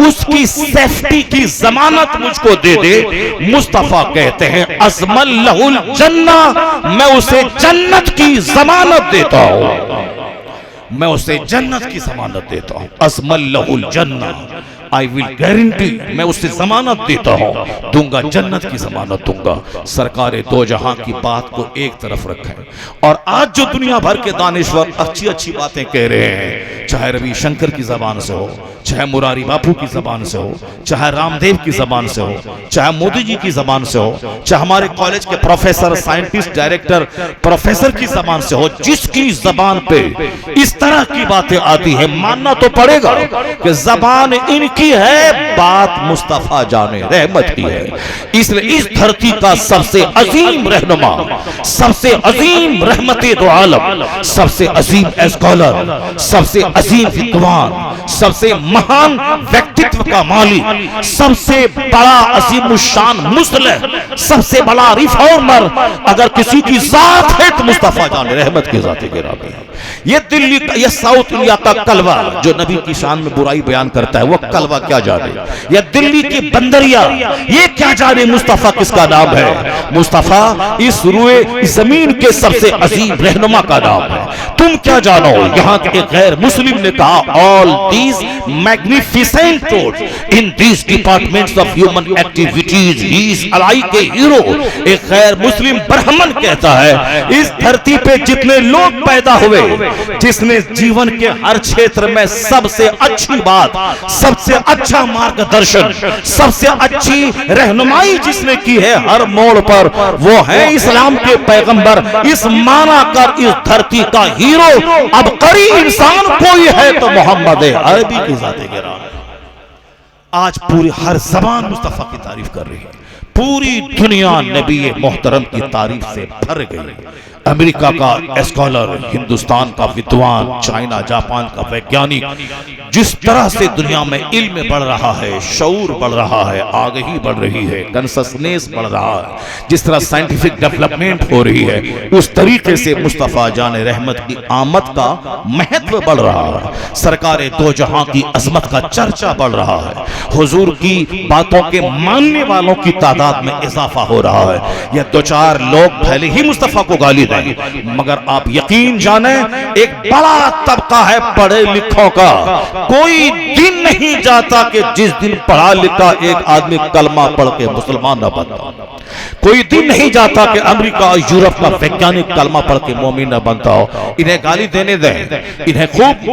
اس کی سیفٹی کی ضمانت مجھ کو دے دے. مصطفیٰ کہتے ہیں ازمن لہ الجنہ، میں اسے جنت کی ضمانت دیتا ہوں، میں اسے جنت کی ضمانت دیتا ہوں. ازمن لہ الجنہ، I will guarantee، میں اسے ضمانت دیتا ہوں، دوں گا جنت کی ضمانت دوں گا. سرکار دو جہاں کی بات کو ایک طرف رکھیں. اور آج جو دنیا بھر کے دانشور اچھی اچھی باتیں کہہ رہے ہیں، چاہے روی شنکر کی زبان سے ہو، چاہے مراری باپو کی زبان سے ہو، چاہے رام دیو کی زبان سے ہو، چاہے مودی جی کی زبان سے ہو، چاہے ہمارے کالج کے پروفیسر، سائنٹسٹ، ڈائریکٹر، پروفیسر کی زبان سے ہو، جس کی زبان پہ اس طرح کی باتیں آتی ہیں، ماننا تو پڑے گا کہ زبان ان کی ہے، بات مصطفیٰ جان رحمت کی ہے. اس لیے اس دھرتی کا سب سے عظیم رہنما، سب سے عظیم رحمت دو عالم، سب سے عظیم اسکالر، سب سے عظیم ویدوان، سب سے مہان ویکتتو کا مالک، سب سے بڑا عظیم الشان مصلح، سب سے بڑا ریفارمر اگر کسی کی ذات ہے تو مصطفیٰ جان رحمت کی ذات گرامی ہے. یہ دلی، یہ ساؤتھ انڈیا کا کلوہ جو نبی کی شان میں برائی بیان کرتا ہے، وہ کلوہ کیا جانے؟ یہ دلی کی بندریا، یہ کیا جانے مصطفیٰ کس کا نام ہے؟ مصطفیٰ اس روئے زمین کے سب سے عظیم رہنما کا نام ہے. تم کیا جانو؟ یہاں کے غیر مسلم نے کہا all these magnificent thoughts in these departments of human activities he is alike a hero. ایک غیر مسلم برہمن کہتا ہے اس دھرتی پہ جتنے لوگ پیدا ہوئے، جس نے جیون کے ہر چھیتر میں سب سے اچھی بات، سب سے اچھا مارگ درشن، سب سے اچھی رہنمائی جس نے کی ہے ہر موڑ پر، وہ ہے اسلام کے پیغمبر. اس مانا کر اس دھرتی کا ہیرو عبقری انسان کوئی ہے تو محمد عربی کی ذات گرامی. آج پوری ہر زبان مصطفیٰ کی تعریف کر رہی ہے، پوری دنیا نبی محترم کی تعریف سے بھر گئی. امریکہ کا اسکالر، ہندوستان کا ویدوان، چائنا جاپان کا ویگیانک، جس طرح سے دنیا میں علم بڑھ رہا ہے، شعور بڑھ رہا ہے، آگہی بڑھ رہی ہے، کنسسنیس بڑھ رہا ہے، جس طرح سائنٹیفک ڈیولپمنٹ ہو رہی ہے، اس طریقے سے مصطفیٰ جان رحمت کی آمد کا مہتو بڑھ رہا ہے. سرکار دو جہاں کی عظمت کا چرچا بڑھ رہا ہے. حضور کی باتوں کے ماننے والوں کی تعداد میں اضافہ ہو رہا ہے. یہ دو چار لوگ پہلے ہی مصطفیٰ کو گالی دیں، مگر آپ یقین جانیں ایک بڑا طبقہ ہے پڑھے لکھوں کا. کوئی دن نہیں جاتا کہ جس دن پڑھا لکھا ایک آدمی کلمہ پڑھ کے مسلمان نہ بنتا. کوئی دن نہیں جاتا کہ امریکہ اور یورپ کا ویگیانک کلمہ پڑھ کے مومن نہ بنتا ہو. انہیں گالی دینے دیں، انہیں خوب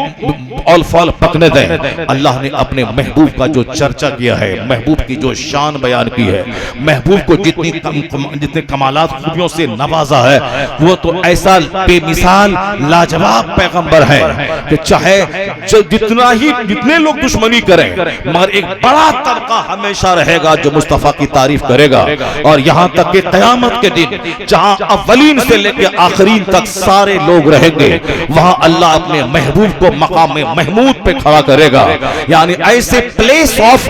اول فال پکنے دیں. اللہ نے اپنے محبوب کا جو چرچا کیا ہے، محبوب کی جو شان بیان کی ہے، محبوب کو جتنے کمالات خوبیوں سے نوازا ہے، وہ تو ایسا بے مثال لاجواب پیغمبر ہے کہ چاہے جتنے لوگ دشمنی کریں، مگر ایک بڑا طبقہ ہمیشہ رہے گا جو مصطفیٰ کی تعریف کرے گا. اور یہاں تک کہ قیامت کے دن جہاں اولین سے لے کے آخرین تک سارے لوگ رہیں گے، وہاں اللہ اپنے محبوب کو مقام محمود پہ کھڑا کرے گا. یعنی ایسے پلیس آف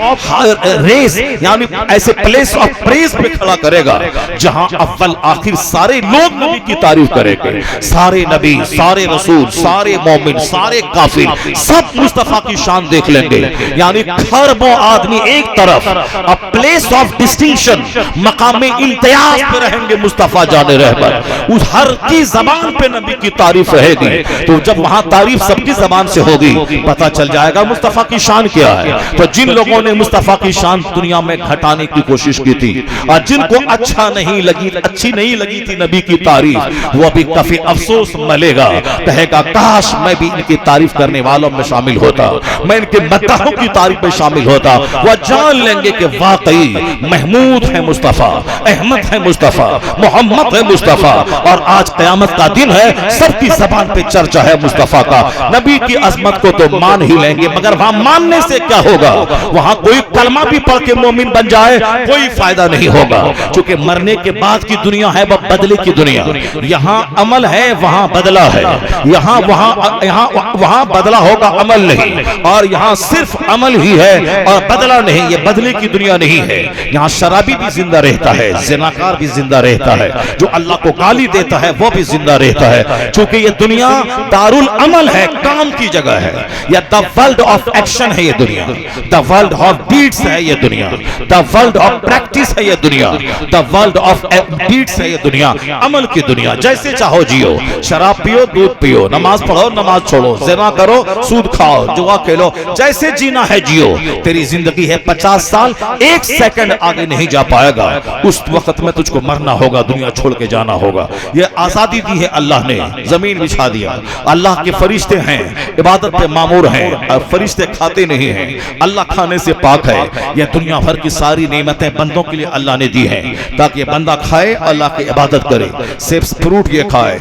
ریس، یعنی ایسے پلیس آف پریز پہ کھڑا کرے گا جہاں اول آخر سارے لوگ نبی کی تعریف کریں گے. سارے نبی، سارے رسول، سارے مومن، سارے کافر سب مصطفیٰ کی شان دیکھ لیں گے. یعنی خربوں آدمی ایک طرف، اب پلیس آف ڈسٹنکشن، مقام امتیاز پہ رہیں گے مصطفیٰ جان رحمت. اس ہر کی زبان پہ نبی کی تعریف رہے گی. تو جب وہاں تعریف سب کی زبان سے ہوگی، پتہ چل جائے گا مصطفیٰ کی شان کیا ہے. تو جن لوگوں نے مصطفیٰ کی شان دنیا میں گھٹانے کی کوشش کی تھی، اور جن کو اچھی نہیں لگی تھی نبی کی تعریف، وہ بھی کافی افسوس ملے گا، کہے گا کاش میں بھی ان کی تعریف کرنے والوں میں شامل ہوتا، میں ان کے مداحوں کی تعریف میں شامل ہوتا. وہ جان لیں گے کہ واقعی محمود ہے مصطفیٰ، احمد ہے مصطفیٰ، محمد ہے مصطفیٰ. اور آج قیامت کا دن ہے، سب کی زبان پہ چرچا ہے مصطفیٰ کا. نبی کی عظمت کو تو مان ہی لیں گے، مگر وہاں ماننے سے کیا ہوگا؟ وہاں کوئی کلمہ بھی پڑھ کے مومن بن جائے کوئی فائدہ نہیں ہوگا، چونکہ مرنے کے بعد کی دنیا ہے وہ بدلے کی دنیا. یہاں عمل ہے وہاں بدلہ ہے، یہاں وہاں بدلہ ہوگا عمل نہیں، اور یہاں صرف عمل ہی ہے اور بدلہ نہیں، یہ بدلے کی دنیا نہیں ہے۔ یہاں شرابی بھی زندہ رہتا ہے، زناکار بھی زندہ رہتا ہے، جو اللہ کو گالی دیتا ہے وہ بھی زندہ رہتا ہے، چونکہ یہ دنیا دارالعمل ہے، کام کی جگہ ہے، یا the world of action ہے یہ دنیا، the world of deeds ہے یہ دنیا، the world of practice ہے یہ دنیا، the world of deeds ہے یہ دنیا، عمل کی دنیا۔ جیسے چاہو جیو، شراب پیو، دودھ پیو، نماز پڑھو، نماز چھوڑو، زنا کرو، سود کھاؤ، جوا کھیلو، جیسے جینا ہے جیو۔ تیری زندگی ہے 50 سال، 1 سیکنڈ آگے نہیں جا پائے گا، اس وقت میں تجھ کو مرنا ہوگا، دنیا چھوڑ کے جانا ہوگا۔ یہ آزادی دی ہے اللہ نے، زمین بچھا دیا، اللہ کے فرشتے ہیں، عبادت پہ مامور ہیں، فرشتے کھاتے نہیں ہیں، اللہ کھانے سے پاک ہے۔ یہ دنیا بھر کی ساری نعمتیں بندوں کے لیے اللہ نے دی ہیں تاکہ بندہ کھائے، اللہ کی عبادت کرے، سیب فروٹ یہ کھائے،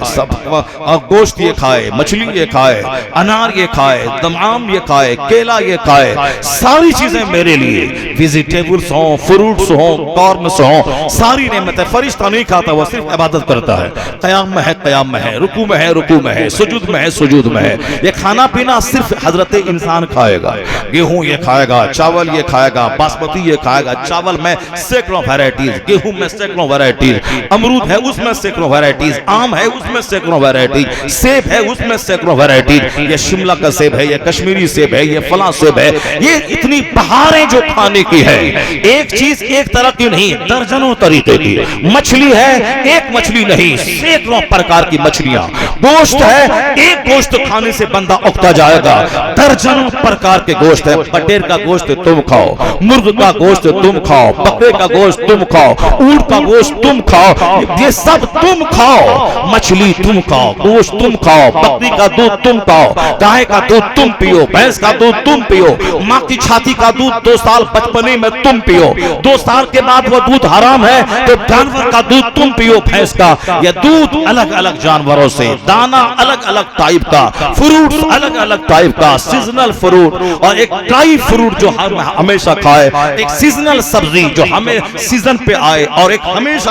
گوشت یہ کھائے، مچھلی یہ کھائے، انار یہ کھائے، دمعام یہ کھائے، کیلا یہ کھائے، ساری چیزیں میرے لیے، ویجیٹیبلز ہوں، فروٹس ہوں، کارنس ہوں، ساری نعمتیں۔ فرشتہ نہیں کھاتا، وہ صرف عبادت کرتا ہے، قیام میں ہے، قیام میں ہے، رکوع میں ہے، رکوع میں ہے، سجود میں ہے، سجود میں ہے۔ یہ کھانا پینا صرف حضرت انسان کھائے گا، گیہوں یہ کھائے گا، چاول یہ کھائے گا، باسمتی یہ کھائے گا، چاول میں سینکڑوں ویرائٹیز، گیہوں میں سینکڑوں ویرائٹیز، امرود ہے اس میں سینکڑوں ویرائٹیز، آم ہے اس میں سینکڑوں ویرائٹیز، سیب ہے اس میں سینکڑوں ویرائٹیز، یہ شملہ کا سیب ہے، یہ کشمیری سیب ہے، یہ فلاں سیب ہے، یہ اتنی بہاریں جو کھانے کی ہے۔ ایک چیز ایک طرح کی نہیں، درجنوں طریقے کی۔ مچھلی ہے ایک مچھلی نہیں، سینکڑوں پرکار کی مچھلیاں۔ گوشت ہے ایک گوشت کھانے سے بندہ اکتا جائے گا، درجنوں پرکار کے گوشت ہے۔ بٹیر کا گوشت تم کھاؤ، مرغ کا گوشت تم کھاؤ، بکرے کا گوشت تم کھاؤ، اونٹ کا گوشت تم کھاؤ، یہ سب تم کھاؤ۔ مچھلی تم کھاؤ، گوشت تم کھاؤ، بکری کا دودھ تم کھاؤ، گائے کا دودھ تم پیو، بھینس کا دودھ تم پیو، ماں کی چھاتی کا دودھ 2 سال بچپنے میں تم پیو، 2 سال کے بعد وہ دودھ حرام ہے تو جانور کا دودھ تم پیو، بھینس کا۔ یہ دودھ الگ الگ جانوروں سے، دانا الگ الگ ٹائپ کا، فروٹس الگ الگ ٹائپ کا، سیزنل فروٹ اور ایک ڈرائی فروٹ جو ہم ہمیشہ کھائے، ایک سیزنل سبزی جو ہمیں سیزن پہ آئے، اور ایک ہمیشہ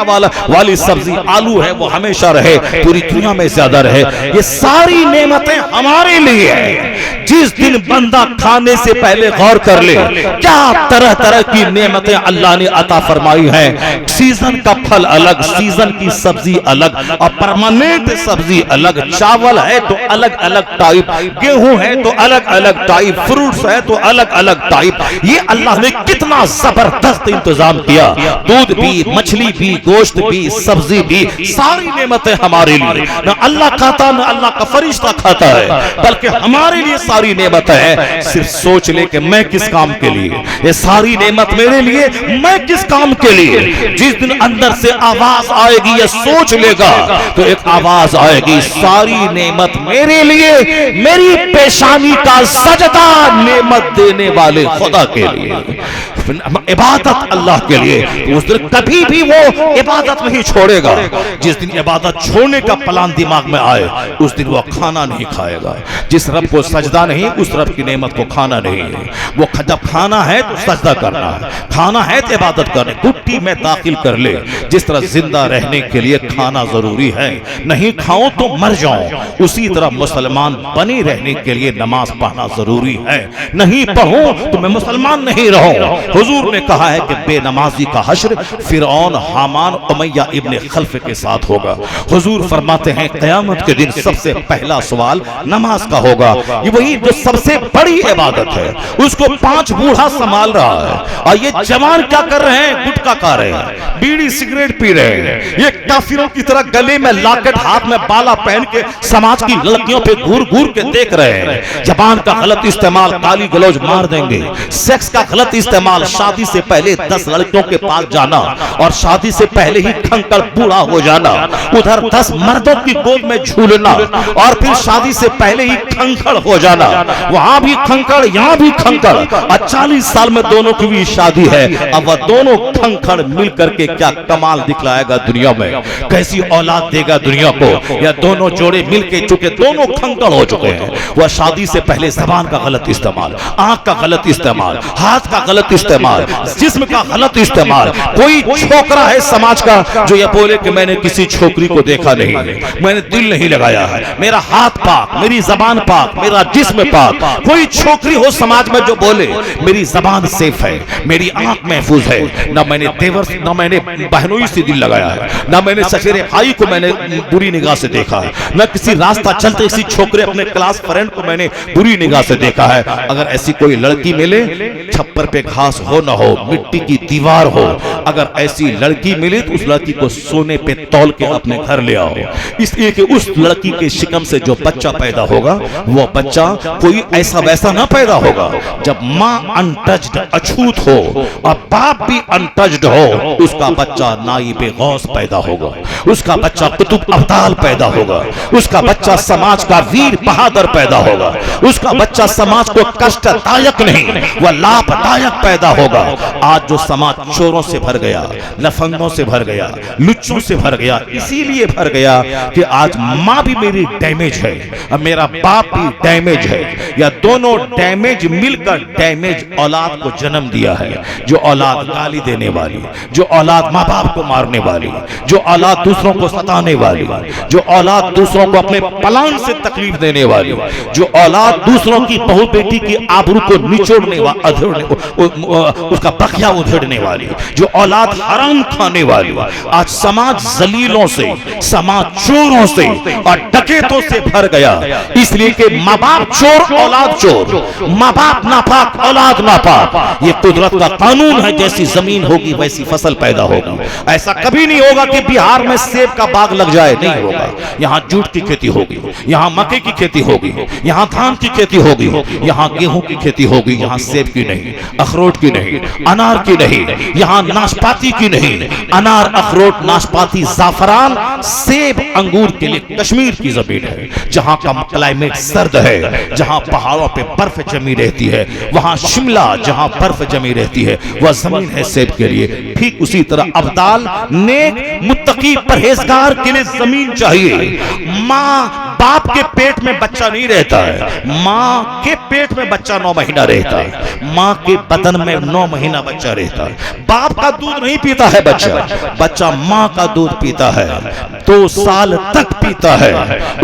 والی سبزی آلو ہے وہ ہمیشہ رہے، پوری دنیا میں زیادہ رہے۔ یہ ساری نعمتیں ہمارے لیے ہیں۔ جس دن بندہ کھانے سے پہلے غور کر لے کیا طرح طرح کی نعمتیں اللہ نے عطا فرمائی ہیں، سیزن کا پھل الگ، سیزن کی سبزی الگ، اور پرماننٹ سبزی الگ، چاول ہے تو الگ الگ ٹائپ، گیہوں ہے تو الگ الگ ٹائپ، فروٹس ہے تو الگ الگ ٹائپ۔ یہ اللہ نے کتنا زبردست انتظام کیا، دودھ بھی، مچھلی بھی، گوشت بھی، سبزی بھی، ساری نعمتیں ہمارے لیے۔ نہ اللہ کھاتا نہ اللہ کا فرشتہ کھاتا ہے، بلکہ ہمارے لیے ساری نعمتیں ہیں۔ صرف سوچ لے کہ میں کس کام کے لیے، یہ ساری نعمت میرے لیے، میں کس کام کے لیے۔ جس دن اندر سے آواز آئے گی، یہ سوچ لے گا تو ایک آواز آئے گی، ساری نعمت میرے لیے، میری پیشانی کا سجدہ نعمت دینے والے خدا کے لیے، عبادت اللہ کے لیے۔ اس دن کبھی بھی وہ عبادت نہیں چھوڑے گا۔ جس دن عبادت چھوڑنے کا پلان دماغ میں آئے، اس دن وہ کھانا نہیں کھائے گا۔ جس رب کو سجدہ نہیں، اس رب کی نعمت کو کھانا نہیں ہے۔ وہ جب کھانا ہے تو سجدہ کرنا ہے، کھانا ہے تو عبادت کرنا ہے۔ گٹی میں داخل کر لے، جس طرح زندہ رہنے کے لیے کھانا ضروری ہے، نہیں کھاؤں تو مر جاؤں، اسی طرح مسلمان بنی رہنے کے لیے نماز پڑھنا ضروری ہے۔ نہیں پڑھوں تو میں مسلمان نہیں رہوں۔ حضور نے کہا ہے کہ بے نمازی کا حشر فرعون، حامان، امیہ ابن خلف کے ساتھ ہوگا۔ حضور فرماتے ہیں قیامت کے دن سب سے پہلا سوال نماز کا ہوگا۔ یہ وہی جو سب سے بڑی عبادت ہے، اس کو 5 بوڑھا سنبھال رہا ہے، اور یہ جوان کیا کر رہے ہیں؟ گٹکا کھا رہے ہیں، بیڑی سگریٹ پی رہے ہیں۔ یہ کافروں کی طرح گلے میں لاکٹ، ہاتھ میں بالا پہن کے سماج کی لڑکیوں پہ گھور گھور کے دیکھ رہے ہیں۔ زبان کا غلط استعمال، گالی گلوچ مار دیں گے۔ سیکس کا غلط استعمال، شادی سے پہلے 10 لڑکیوں کے پاس جانا اور شادی سے پہلے ہی کھنکڑ بوڑھا ہو جانا، ادھر 10 مردوں کی گود میں جھولنا اور پھر شادی سے پہلے ہی کھنکڑ ہو جانا، وہاں بھی کھنکڑ یہاں بھی کھنکڑ، اور 40 سال میں دونوں کی بھی شادی ہے، اب وہ دونوں کھنکڑ مل کر کے کیا کمال دکھلائے گا دنیا میں، کیسی اولاد دے گا دنیا کو۔ یا دونوں جوڑے مل کے چکے دونوں کھنکڑ ہو چکے ہیں، وہ شادی سے پہلے زبان کا غلط استعمال، آنکھ کا غلط استعمال، ہاتھ کا غلط استعمال، استعمال، جسم کا غلط استعمال. کوئی چھوکرا ہے سماج کا جو یہ بولے کہ میں نے کسی چھوکری کو دیکھا نہیں ہے، میں نے دل نہیں لگایا ہے، میرا ہاتھ پاک، میری زبان پاک، میرا جسم پاک. کوئی چھوکری ہو سماج میں جو بولے میری زبان سیف ہے، میری آنکھ محفوظ ہے، نہ میں نے دیور نہ میں نے بہنوئی سے دل لگایا ہے، نہ میں نے سفیر بھائی کو میں نے بری نگاہ سے دیکھا ہے، نہ کسی راستہ چلتے کسی چھوکرے اپنے کلاس فرینڈ کو میں نے بری نگاہ سے دیکھا ہے. اگر ایسی کوئی لڑکی ملے، چھپر پہ گھاس ہو نہ ہو، مٹی کی دیوار ہو، اگر ایسی لڑکی ملے تو اس لڑکی کو سونے پہ تول کے اپنے گھر لے آؤ، اس لیے کہ اس لڑکی کے شکم سے جو بچہ پیدا ہوگا وہ بچہ کوئی ایسا ویسا نہ پیدا ہوگا. جب ماں انٹچڈ اچھوت ہو اور باپ بھی انٹچڈ ہو، اس کا بچہ نائب غوث پیدا ہوگا، اس کا بچہ قطب ابدال پیدا ہوگا، اس کا بچہ سماج کا ویر بہادر پیدا ہوگا، اس کا بچہ سماج کو کشٹ دائق نہیں وہ لابھ دائق پیدا ہوگا. آج جو سماج چوروں سے بھر گیا، لفنگوں سے بھر گیا، لچوں سے بھر گیا، اسی لیے بھر گیا کہ آج ماں بھی میری ڈیمیج ہے اور میرا باپ بھی ڈیمیج ہے، یا دونوں ڈیمیج مل کر ڈیمیج اولاد کو جنم دیا ہے. جو اولاد گالی دینے والی، جو اولاد ماں باپ کو مارنے والی، جو اولاد دوسروں کو ستانے والی، جو اولاد دوسروں کو اپنے پلان سے تکلیف دینے والی، جو اولاد دوسروں کی بہو بیٹی کی آبرو کو نچوڑنے اس کا بخیا ادھیڑنے والی، جو اولاد حرام کھانے والی. آج سماج ذلیلوں سے، سماج چوروں سے اور ڈکیتوں سے بھر گیا، اس لیے کہ ماں باپ چور اولاد چور، ماں باپ ناپاک اولاد ناپاک. یہ قدرت کا قانون ہے، جیسی زمین ہوگی ویسی فصل پیدا ہوگی. ایسا کبھی نہیں ہوگا کہ بہار میں سیب کا باغ لگ جائے، نہیں ہوگا. یہاں جوٹ کی کھیتی ہوگی، یہاں مکے کی کھیتی ہوگی، یہاں دھان کی کھیتی ہوگی، یہاں گیہوں کی کھیتی ہوگی. یہاں سیب کی نہیں، اخروٹ کی نہیں، انار کی نہیں، یہاں ناشپاتی کی نہیں. انار، اخروٹ، ناشپاتی، زعفران، سیب، انگور کے لیے کشمیر کی زمین ہے، جہاں کا کلائمیٹ سرد ہے، جہاں پہاڑوں پہ برف جمی رہتی ہے. وہاں شملہ جہاں برف جمی رہتی ہے وہ زمین ہے سیب کے لیے. ٹھیک اسی طرح ابدال، نیک، متقی، پرہیزگار کے لیے زمین چاہیے. ماں باپ کے پیٹ میں بچہ نہیں رہتا ہے، ماں کے پیٹ میں بچہ 9 مہینہ رہتا ہے، ماں کے بدن میں 9 مہینہ بچہ رہتا ہے. باپ کا دودھ نہیں پیتا ہے بچہ ماں کا دودھ پیتا ہے، 2 سال تک پیتا ہے،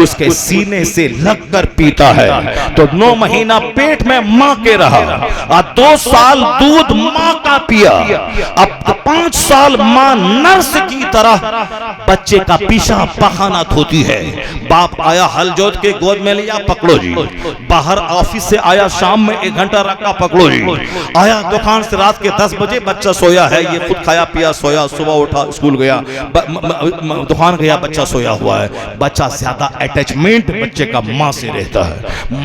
اس کے سینے سے لگ کر پیتا ہے. تو 9 مہینہ پیٹ میں ماں کے رہا اور 2 سال دودھ ماں کا پیا. اب 5 سال ماں نرس کی طرح بچے کا پیشاب پخانہ دھوتی ہے. باپ آیا ہل جوت کے گود میں لیا، پکڑو جی. باہر آفس سے آیا شام میں 1 گھنٹہ رکھا، پکڑو جی. آیا دکان سے رات کے 10 بجے، بچہ سویا ہے، یہ خود کھایا پیا سویا، صبح اٹھا اسکول گیا، دکان گیا، بچہ سویا ہوا ہے. بچہ زیادہ اٹیچمنٹ بچے کا ماں سے رہتا ہے،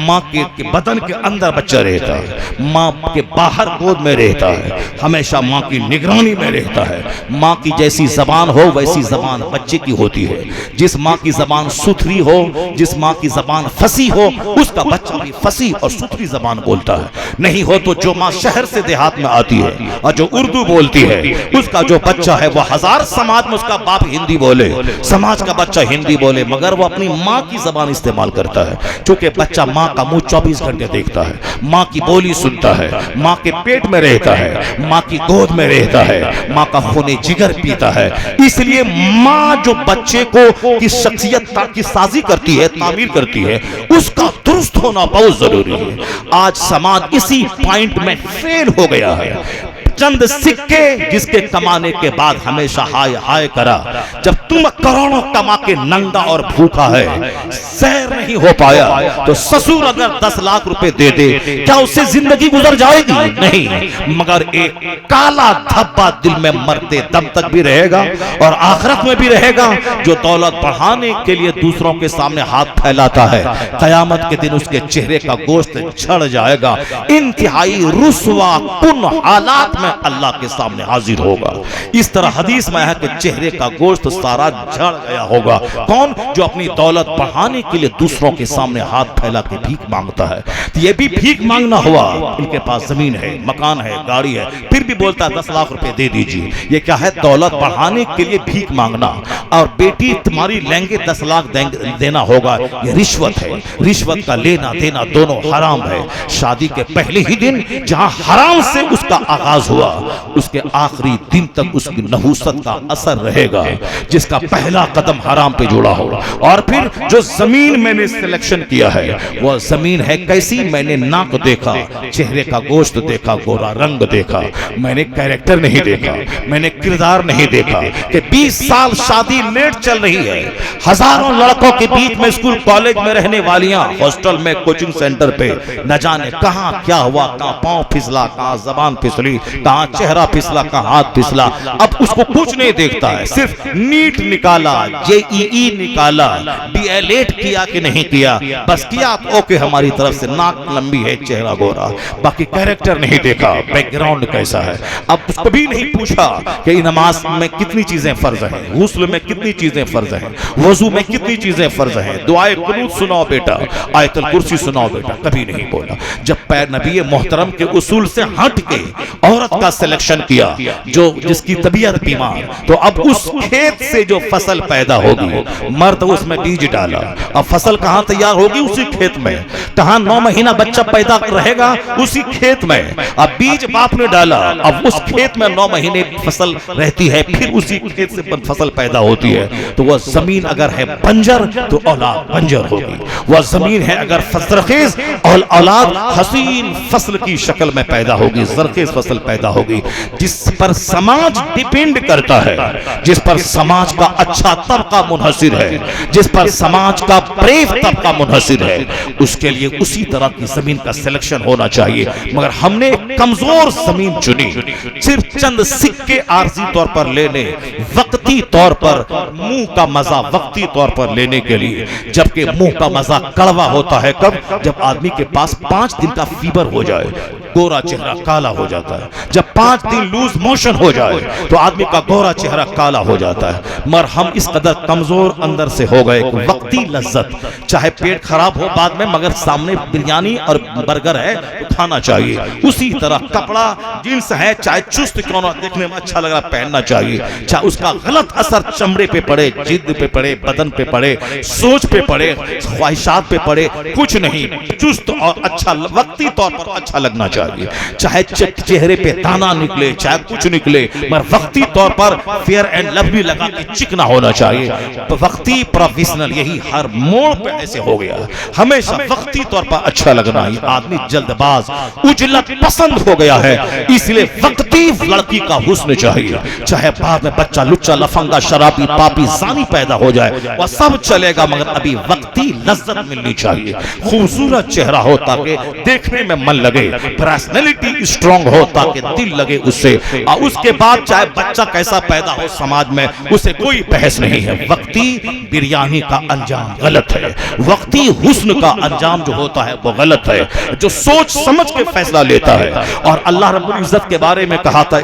ماں کے بدن کے اندر بچہ رہتا ہے، ماں کے باہر گود میں رہتا ہے، ہمیشہ ماں کی نگرانی میں رہتا ہے. ماں کی جیسی زبان ہو ویسی زبان بچے کی ہوتی ہے. جس ماں کی زبان ستھری ہو، جس ماں کی زبان فصیح ہو، اس کا بچہ بھی فصیح اور ستھری زبان بولتا ہے. نہیں ہو تو جو ماں شہر سے دیہات میں آتی ہے اور جو اردو بولتی ہے، اس کا جو بچہ ہے وہ 1000 سماج میں اس کا باپ ہندی بولے، سماج کا بچہ ہندی بولے، مگر وہ اپنی ماں کی زبان استعمال کرتا ہے. چونکہ بچہ ماں کا منہ 24 گھنٹے دیکھتا ہے، ماں کی بولی سنتا ہے، ماں کے پیٹ میں رہتا ہے، ماں کی گود میں رہتا ہے، ماں کا خون جگر پیتا ہے. اس لیے ماں جو بچے کو کی شخصیت کی سازی کرتی ہے، تعمیر کرتی ہے، اس کا درست ہونا بہت ضروری ہے. آج سماج اسی پوائنٹ میں فیل ہو گیا ہے. چند سکے جس کے کمانے کے بعد ہمیشہ ہائے ہائے کرا. جب تم کروڑوں کما کے ننگا اور بھوکا ہے، سیر نہیں ہو پایا، تو سسور اگر 10 لاکھ روپے دے دے، کیا اس سے زندگی گزر جائے گی؟ نہیں، مگر ایک کالا دھبا دل میں مرتے دم تک بھی رہے گا اور آخرت میں بھی رہے گا. جو دولت بڑھانے کے لیے دوسروں کے سامنے ہاتھ پھیلاتا ہے، قیامت کے دن اس کے چہرے کا گوشت جھڑ جائے گا. انتہائی رسوا کن حالات میں اللہ کے سامنے حاضر ہوگا. اس طرح حدیث میں ہے کہ چہرے کا گوشت سارا جھڑ گیا ہوگا. کون؟ جو اپنی دولت بڑھانے کے لیے دوسروں کے سامنے ہاتھ پھیلا کے بھیک مانگتا ہے. یہ بھی بھیک مانگنا ہوا. ان کے پاس زمین ہے، مکان ہے، گاڑی ہے، پھر بھی بولتا ہے 10 لاکھ روپے دے دیجیے. یہ کیا ہے؟ دولت بڑھانے کے لیے بھیک مانگنا. اور بیٹی تمہاری لیں گے 10 لاکھ دینا ہوگا، یہ رشوت ہے. رشوت کا لینا دینا دونوں حرام ہے. شادی کے پہلے ہی دن جہاں حرام سے اس کا آغاز ہوا اس کے آخری دن تک اس کی نحوست کا اثر رہے گا. جس کا پہلا قدم حرام پہ جڑا ہو. اور پھر جو زمین میں نے سلیکشن کیا ہے وہ زمین ہے کیسی؟ میں نے ناک دیکھا, چہرے کا گوشت دیکھا, گورا رنگ دیکھا, میں نے کیریکٹر نہیں دیکھا, میں نے کردار نہیں دیکھا کہ 20 سال شادی لیٹ چل رہی ہے, ہزاروں لڑکوں کے بیچ میں اسکول کالج میں رہنے والیاں, ہاسٹل میں, کوچنگ سینٹر پہ, نہ جانے کہاں کیا ہوا, کہاں پاؤں پھسلا, کہاں زبان پھسلی, کہاں چہرہ پھسلا, کہاں ہاتھ پھسلا. اب اس کو کچھ نہیں دیکھتا ہے, صرف نیٹ نکالا, JEE نکالا, DL8 کیا کہ نہیں کیا, بس کیا اوکے ہماری طرف سے, ناک لمبی ہے, چہرہ گورا, باقی کیریکٹر نہیں دیکھا, بیک گراؤنڈ کیسا ہے. اب اس کو بھی نہیں پوچھا کہ نماز میں کتنی چیزیں فرض ہیں, غسل میں کتنی چیزیں فرض ہیں, وضو میں کتنی چیزیں فرض ہیں, دعائے قنوت سناؤ بیٹا, آیت الکرسی سناؤ بیٹا, کبھی نہیں بولا. جب نبی محترم کے اصول سے ہٹ کے عورت کا سلیکشن کیا جو جس کی طبیعت بیمار, تو اب اس کھیت سے جو فصل پیدا ہوگی, مرد اس میں بیج ڈالا, اب فصل کہاں تیار ہوگی؟ اسی کھیت میں. کہاں 9 مہینہ بچہ پیدا رہے گا؟ اسی کھیت میں. اب بیج باپ نے ڈالا, اب اس کھیت میں 9 مہینے فصل رہتی ہے, پھر اسی کھیت سے فصل پیدا ہوتی ہے. تو وہ زمین اگر ہے بنجر تو اولاد بنجر ہوگی, وہ زمین ہے اگر زرخیز اور اولاد حسین فصل کی شکل میں پیدا ہوگی, زرخیز فصل پیدا ہوگی. جس پر سماج ڈیپینڈ کرتا ہے, جس پر سماج کا اچھا طبقہ منحصر ہے, جس پر سماج کا بریو طبقہ منحصر ہے, اس کے لیے اسی طرح کی زمین کا سلیکشن ہونا چاہیے. مگر ہم نے کمزور زمین چنی, صرف چند سکے عارضی طور پر لینے, وقتی طور پر منہ کا مزہ وقتی طور پر لینے کے لیے. جبکہ منہ کا مزہ کڑوا ہوتا ہے کب؟ جب آدمی کے پاس 5 دن کا فیبر ہو جائے, گورا چہرہ کالا ہو جاتا ہے. جب 5 دن لوز موشن ہو جائے تو آدمی کا گورا چہرہ کالا ہو جاتا ہے. مگر ہم اس قدر کمزور اندر سے ہو گئے کہ وقتی لذت, چاہے پیٹ خراب ہو بعد میں, مگر سامنے بریانی اور برگر ہے تو کھانا چاہیے. اسی طرح کپڑا جنس ہے, چاہے چست کیوں نہ, دیکھنے میں اچھا لگ رہا پہننا چاہیے, چاہے اس کا غلط اثر چمڑے پہ پڑے, جلد پہ پڑے, بدن پہ پڑے, سوچ پہ پڑے, خواہشات پہ پڑے, کچھ نہیں, چست اور اچھا وقتی طور پر اچھا لگنا چاہیے. چاہے چہرے پہ دانا نکلے, چاہے کچھ نکلے, مگر وقتی طور پر فیئر اینڈ لولی لگا کے چکنا ہونا چاہیے. وقتی پروفیشنل, یہی ہر موڑ پہ ایسے ہو گیا, ہمیشہ وقتی طور پر اچھا لگنا. یہ آدمی جلد باز, اجلت پسند ہو گیا ہے, اس لیے وقتی لڑکی کا حسن چاہیے. چاہے بعد میں بچہ لچا, لفنگا, شرابی, پاپی, زانی پیدا ہو جائے, وہ سب چلے گا, مگر ابھی وقتی لذت ملنی چاہیے. خوبصورت چہرہ ہو تاکہ دیکھنے میں من لگے, پرسنالٹی اسٹرانگ ہو تاکہ دل لگے اس سے, اور اس کے بعد چاہے بچہ کیسا پیدا ہو سماج میں اسے کوئی بحث نہیں ہے. وقتی بریانی کا انجام غلط ہے, وقتی حسن کا انجام جو ہوتا ہے وہ غلط ہے, جو سوچ سمجھ کے فیصلہ لیتا ہے. اور اللہ رب العزت کے بارے میں کہا تھا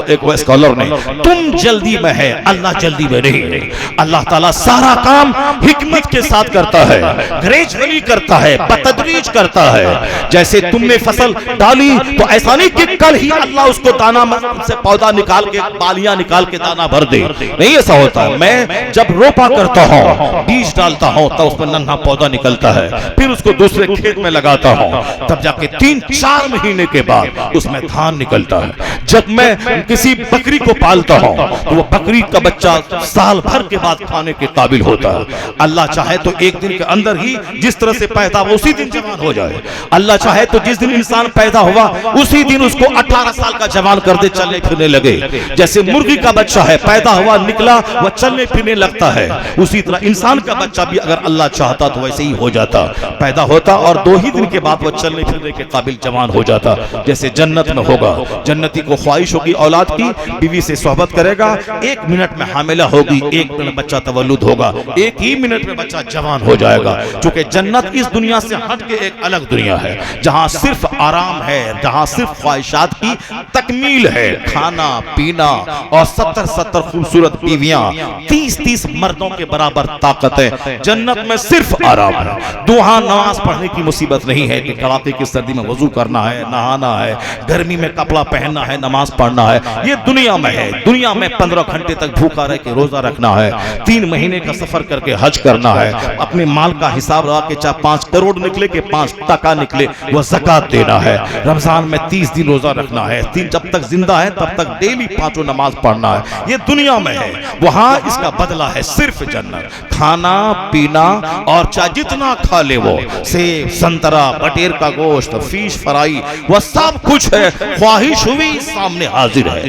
ایک اسکالر نے, تم جلدی میں ہے, اللہ جلدی میں نہیں ہے. اللہ تعالیٰ سارا کام حکمت کے ساتھ کرتا ہے, گریجولی کرتا ہے, بتدریج کرتا ہے. جیسے تم نے فصل ڈالی تو ایسا نہیں کہ کل ہی اللہ اس کو دانا سے پودا نکال کے, بالیاں نکال کے دانا بھر دے, نہیں ایسا ہوتا ہے. میں جب روپا کرتا ہوں, بیج ڈالتا ہوں, تب اس میں ننھا پودا نکلتا ہے, پھر اس کو دوسرے کھیت میں لگاتا ہوں, تب جا کے 3-4 مہینے کے بعد اس میں دھان نکلتا ہے. جب میں کسی بکری کو پالتا ہوں تو وہ بکری کا بچہ سال بھر کے بعد کھانے کے قابل ہوتا ہے. اللہ چاہے تو ایک دن کے اندر ہی جس طرح سے پیدا ہو اسی دن جوان ہو جائے. اللہ چاہے تو جس دن انسان پیدا ہوا اسی دن اس کو 18 سال کا جوان کر دے, چلنے پھرنے لگے. جیسے مرغی کا بچہ ہے, پیدا ہوا نکلا وہ چلنے پھرنے لگتا ہے, اسی طرح انسان کا بچہ بھی اگر اللہ چاہتا تو ویسے ہی ہو جاتا, پیدا ہوتا اور 2 ہی دن کے بعد وہ چلنے پھرنے کے قابل جوان ہو جاتا. جیسے جنت میں ہوگا, جنتی کو خواہش ہوگی اولاد کی, بیوی سے صحبت کرے گا, 1 منٹ میں حاملہ ہوگی, 1 منٹ بچہ تولد ہوگا, 1 ہی منٹ میں بچہ جوان ہو جائے گا. چونکہ جنت اس دنیا سے ہٹ کے ایک الگ دنیا ہے, جہاں صرف آرام ہے, جہاں صرف خواہشات کی تکمیل ہے, کھانا پینا اور 70 خوبصورت بیویاں, 30 مردوں کے برابر طاقت ہے. جنت میں صرف آرام ہے. دعا نماز پڑھنے کی مصیبت نہیں ہے کہ کڑاکے کی سردی میں وضو کرنا ہے, نہانا ہے, گرمی میں کپڑا پہننا ہے, نماز پڑھنا ہے. یہ دنیا میں ہے. دنیا میں 15 گھنٹے تک بھوکا رہ کے روزہ رکھنا ہے, 3 مہینے کا سفر کر کے حج کرنا ہے, اپنے مال کا حساب رہا کہ چاہے 5 کروڑ نکلے کہ 5 ٹکا نکلے وہ زکات دینا ہے. رمضان میں 30 دن روزہ رکھنا ہے, جب تک زندہ ہے تب تک ڈیلی 5 نماز پڑھنا ہے. یہ دنیا میں ہے, وہاں اس کا بدلہ ہے صرف جنت. کھانا پینا اور چاہے جتنا کھا لے, وہ سیب سنترا بٹیر کا گوشت فیش فرائی وہ سب کچھ ہے, خواہش ہوئی سامنے حاضر ہے.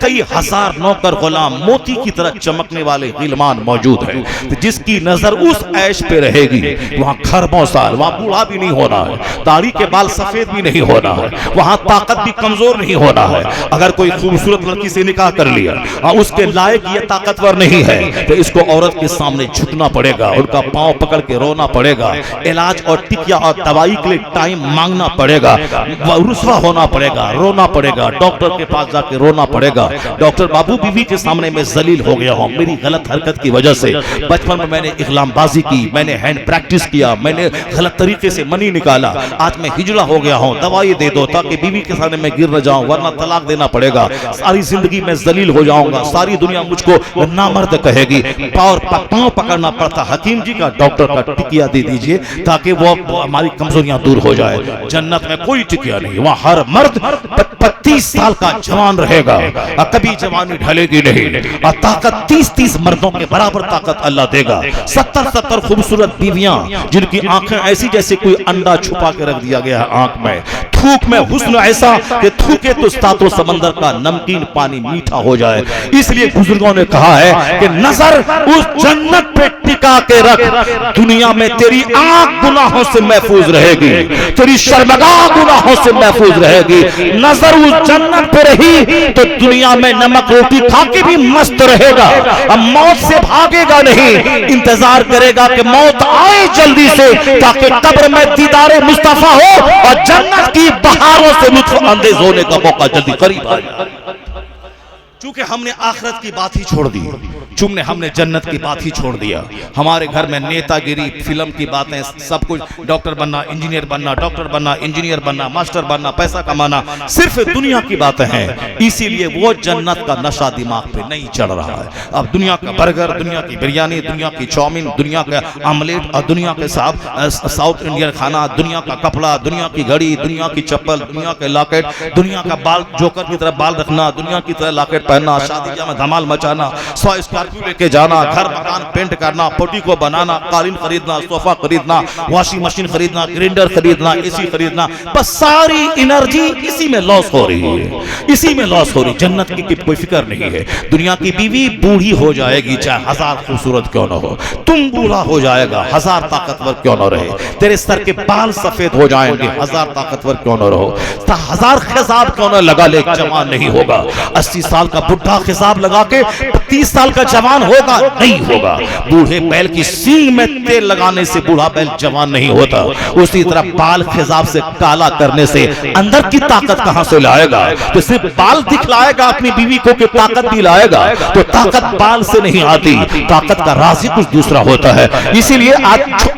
کئی ہزار نوکر غلام موتی کی طرح چمکنے والے غلمان موجود ہیں. جس کی نظر اس عیش پہ رہے گی وہاں خربوں سال, وہاں بوڑھا بھی نہیں ہونا ہے, داڑھی کے بال سفید بھی نہیں ہونا ہے, وہاں طاقت بھی کمزور نہیں ہونا ہے. اگر کوئی خوبصورت لڑکی سے نکاح کر لیا اس کے لائق یہ طاقتور نہیں ہے تو اس کو عورت کے سامنے جھکنا پڑے گا, ان کا پاؤں پکڑ کے رونا پڑے گا, علاج اور ٹکیا اور دوائی کے لیے ٹائم مانگنا پڑے گا, رسوا ہونا پڑے گا, رونا پڑے گا, ڈاکٹر کے پاس جا کے رونا پڑے گا. ڈاکٹر بابو بیوی کے سامنے میں ذلیل ہو گیا ہوں میری غلط حرکت کی وجہ سے. بچپن میں نے اغلام بازی کی, میں نے ہینڈ پریکٹس کیا, میں نے غلط طریقے سے منی نکالا, آج میں ہجڑا ہو گیا ہوں, دوائی دے دو تاکہ بیوی کے سامنے میں گر نہ جاؤں ورنہ طلاق دینا پڑے گا, ساری زندگی میں ذلیل ہو جاؤں گا, ساری دنیا مجھ کو نامرد کہے گی. پاؤں پکڑنا پڑتا, حکیم جی کا ڈاکٹر کا ٹکیا دے دیجئے تاکہ وہ ہماری کمزوریاں دور ہو جائے. جنت میں کوئی ٹکیا نہیں, وہاں ہر مرد 35 سال کا جوان رہے گا, کبھی جوانی ڈھلے گی نہیں, اور طاقت 30 مردوں کے برابر طاقت اللہ دے گا. 70 خوبصورت بیویاں جن کی آنکھیں ایسی جیسے کوئی انڈا چھپا کے رکھ دیا گیا ہے آنکھ میں, تھوک میں حسن ایسا کہ تھوکے تو سات و سمندر کا نمکین پانی میٹھا ہو جائے. اس لیے بزرگوں نے کہا ہے کہ نظر اس جنت پہ ٹکا کے رکھ, دنیا میں تیری آنکھ گناہوں سے محفوظ رہے گی, تیری شرمگاہ گناہوں سے محفوظ رہے گی. نظر اس جنت پہ رہی تو دنیا میں نمک روٹی کھا کے بھی مست رہے گا, اب موت سے بھاگے گا نہیں, انتظار کرے گا کہ موت آئے جلدی سے تاکہ قبر میں دیدار مصطفیٰ ہو اور جنت کی بہاروں سے لطف اندوز ہونے کا موقع جلدی قریب آ جائے. چونکہ ہم نے آخرت کی بات ہی چھوڑ دی, چونکہ ہم نے جنت کی بات ہی چھوڑ دیا. ہمارے گھر میں نیتا گیری, فلم کی باتیں, سب کچھ ڈاکٹر بننا, انجینئر بننا, ڈاکٹر بننا, انجینئر بننا, ماسٹر بننا, پیسہ کمانا, صرف دنیا کی باتیں ہیں. اسی لیے وہ جنت کا نشہ دماغ پہ نہیں چڑھ رہا ہے. اب دنیا کا برگر, دنیا کی بریانی, دنیا کی چاؤمین, دنیا کا آملیٹ اور دنیا کے ساؤتھ انڈین کھانا, دنیا کا کپڑا, دنیا کی گھڑی, دنیا کی چپل, دنیا کے لاکٹ, دنیا کا بال جوکر کی طرح بال رکھنا, دنیا کی طرح لاکٹ پہننا, شادی میں دھمال مچانا, 100 اسکارپیو لے کے جانا, گھر مکان پینٹ کرنا, پوٹی کو بنانا, قالین خریدنا, صوفہ خریدنا, واشنگ مشین خریدنا, گرینڈر خریدنا, اے سی خریدنا, بس ساری انرجی اسی میں لاس ہو رہی ہے, اسی میں لاس ہو رہی. جنت کی کوئی فکر نہیں ہے. دنیا کی بیوی بوڑھی ہو جائے گی چاہے 1000 خوبصورت کیوں نہ ہو, تم بوڑھا ہو جائے گا 1000 طاقتور کیوں نہ رہے, تیرے سر کے بال سفید ہو جائیں گے 1000 طاقتور کیوں نہ رہو, 1000 خضاب کیوں نہ لگا لے جوان نہیں ہوگا. 80 سال کا بڈھا خضاب لگا کے 30 سال کا جوان ہوگا نہیں ہوگا. بوڑھے بیل کی سینگ میں تیل لگانے سے بوڑھا بیل جوان نہیں ہوتا. اسی طرح بال خضاب سے کالا کرنے سے اندر کی طاقت کہاں سے لائے گا؟ تو صرف بال دکھلائے گا اپنی بیوی کو کہ طاقت بھی لائے گا, تو طاقت بال سے نہیں آتی, طاقت کا راز ہی کچھ دوسرا ہوتا ہے. اسی لیے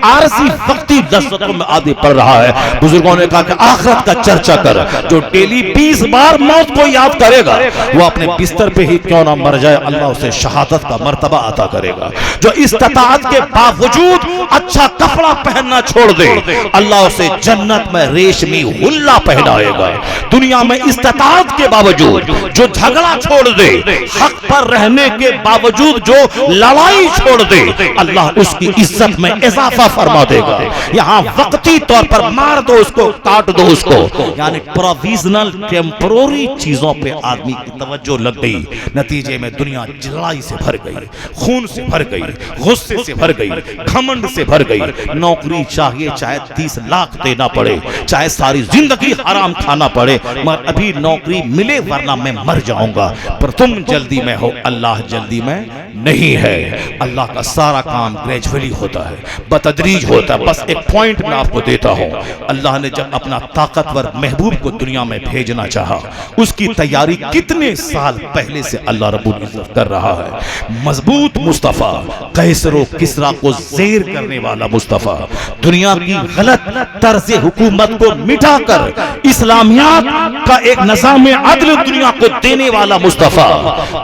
عارضی وقتی لذتوں میں عادی پڑ رہا ہے. بزرگوں نے کہا کہ آخرت کا چرچا کر, جو ڈیلی 20 بار موت کو یاد کرے گا وہ اپنے بستر پہ ہی کیوں نہ مر جائے اللہ اسے شہادت کا مرتبہ عطا کرے گا. جو استطاعت کے باوجود اچھا کپڑا پہننا چھوڑ دے اللہ اسے جنت میں ریشمی حلہ پہنائے گا. دنیا میں استطاعت کے باوجود جو جھگڑا چھوڑ دے, حق پر رہنے کے باوجود جو لڑائی چھوڑ دے, اللہ اس کی عزت میں اضافہ فرما دے گا. یہاں وقتی طور پر مار دو اس کو, کاٹ دو اس کو, یعنی پروویزنل ٹیمپروری چیزوں پہ آدمی کی توجہ لگ گئی, نتیجے میں دنیا جلائی سے بھر گئی, خون سے بھر گئی, غصے سے بھر گئی, گھمنڈ سے بھر گئی. نوکری چاہیے چاہے 30 لاکھ دینا پڑے, چاہے ساری زندگی حرام کھانا پڑے, مگر ابھی نوکری ملے ورنہ میں مر جاؤں گا. پر تم جلدی میں ہو, اللہ جلدی میں نہیں ہے. اللہ کا سارا کام گریجولی ہوتا ہے, بتدریج ہوتا ہے. بس ایک پوائنٹ میں آپ کو دیتا ہوں, اللہ نے جب اپنا طاقتور محبوب کو دنیا میں بھیجنا چاہا, اس کی تیاری کتنے سال پہلے سے اللہ رب العزت کر رہا ہے. مضبوط مصطفیٰ، قیصر و کسریٰ کو زیر کرنے والا مصطفیٰ، دنیا کی غلط طرز حکومت کو مٹا کر اسلامیات کا ایک نظام عدل دنیا کو دینے والا مصطفیٰ،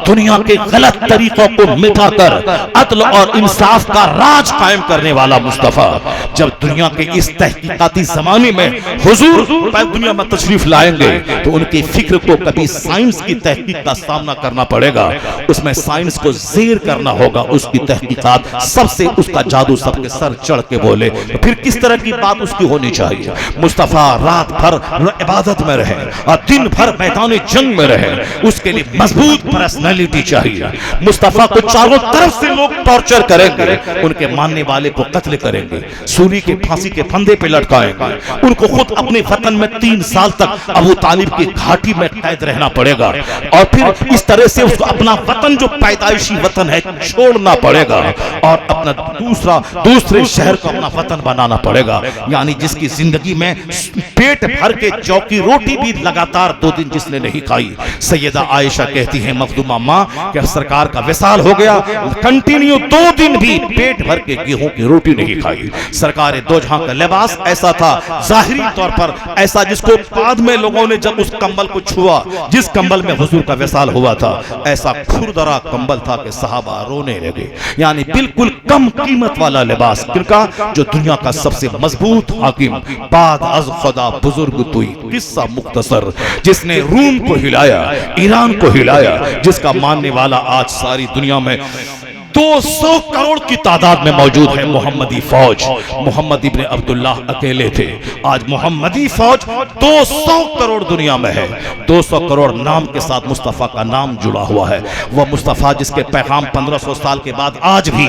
دنیا کے غلط طریقوں کو مٹا کر عدل اور انصاف کا راج قائم کرنے والا مصطفیٰ، جب دنیا کے اس تحقیقاتی زمانے میں حضور دنیا میں تشریف لائیں گے تو ان کی فکر کو کبھی سائنس کی تحقیق کا سامنا کرنا پڑے گا، اس میں سائنس کو زیر کرنا ہوگا، اس کی تحقیقات سب سے اس کا جادو سب کے سر چڑھ کے بولے، پھر کس طرح کی بات اس کی ہونی چاہیے۔ مصطفیٰ رات بھر عبادت میں رہے اور دن بھر میدان جنگ میں رہے، اس کے لیے مضبوط پرسنالٹی چاہیے۔ مصطفیٰ کو چاروں طرف سے لوگ ٹارچر کریں گے، ان کے ماننے والے کو قتل کریں گے، سولی کے پھانسی کے پھندے پہ لٹکائیں گے، ان کو خود اپنے وطن میں 3 سال تک ابو طالب کی گھاٹی میں قید رہنا پڑے گا، اور پھر اس طرح سے اس کو اپنا وطن جو پیدائشی وطن ہے چھوڑنا پڑے گا اور اپنا دوسرے شہر کو اپنا وطن بنانا پڑے گا۔ یعنی جس کی زندگی میں پیٹ بھر کے جو کی روٹی بھی لگاتار 2 دن جس نے نہیں کھائی، سیدہ عائشہ کہتی ہیں مخدومہ ماں کہ سرکار کا وصال ہو گیا، کنٹینیو 2 دن بھی پیٹ بھر کے گیہوں کی روٹی نہیں کھائی۔ سرکار دو جہاں کا لباس ایسا تھا، ظاہری طور پر ایسا جس کو بعد میں لوگوں نے جب اس کمبل کو چھوا، جس کمبل میں حضور کا وصال ہوا تھا، ایسا کھردرا کمبل تھا کہ صحابہ رونے لگے۔ یعنی بالکل کم قیمت والا لباس، کن کا؟ جو دنیا کا سب سے مضبوط حاکم بعد از خدا بزرگ توئی، قصہ مختصر، جس نے روم کو ہلایا، ایران کو ہلایا، جس کا ماننے والا آج ساری دنیا میں 200 کروڑ کی تعداد میں موجود ہے۔ محمدی فوج، محمد ابن عبداللہ اکیلے تھے، آج محمدی فوج 200 کروڑ دنیا میں ہے۔ 200 کروڑ نام کے ساتھ مصطفیٰ کا نام جڑا ہوا ہے، وہ مصطفیٰ جس کے پیغام 1500 سال کے بعد آج بھی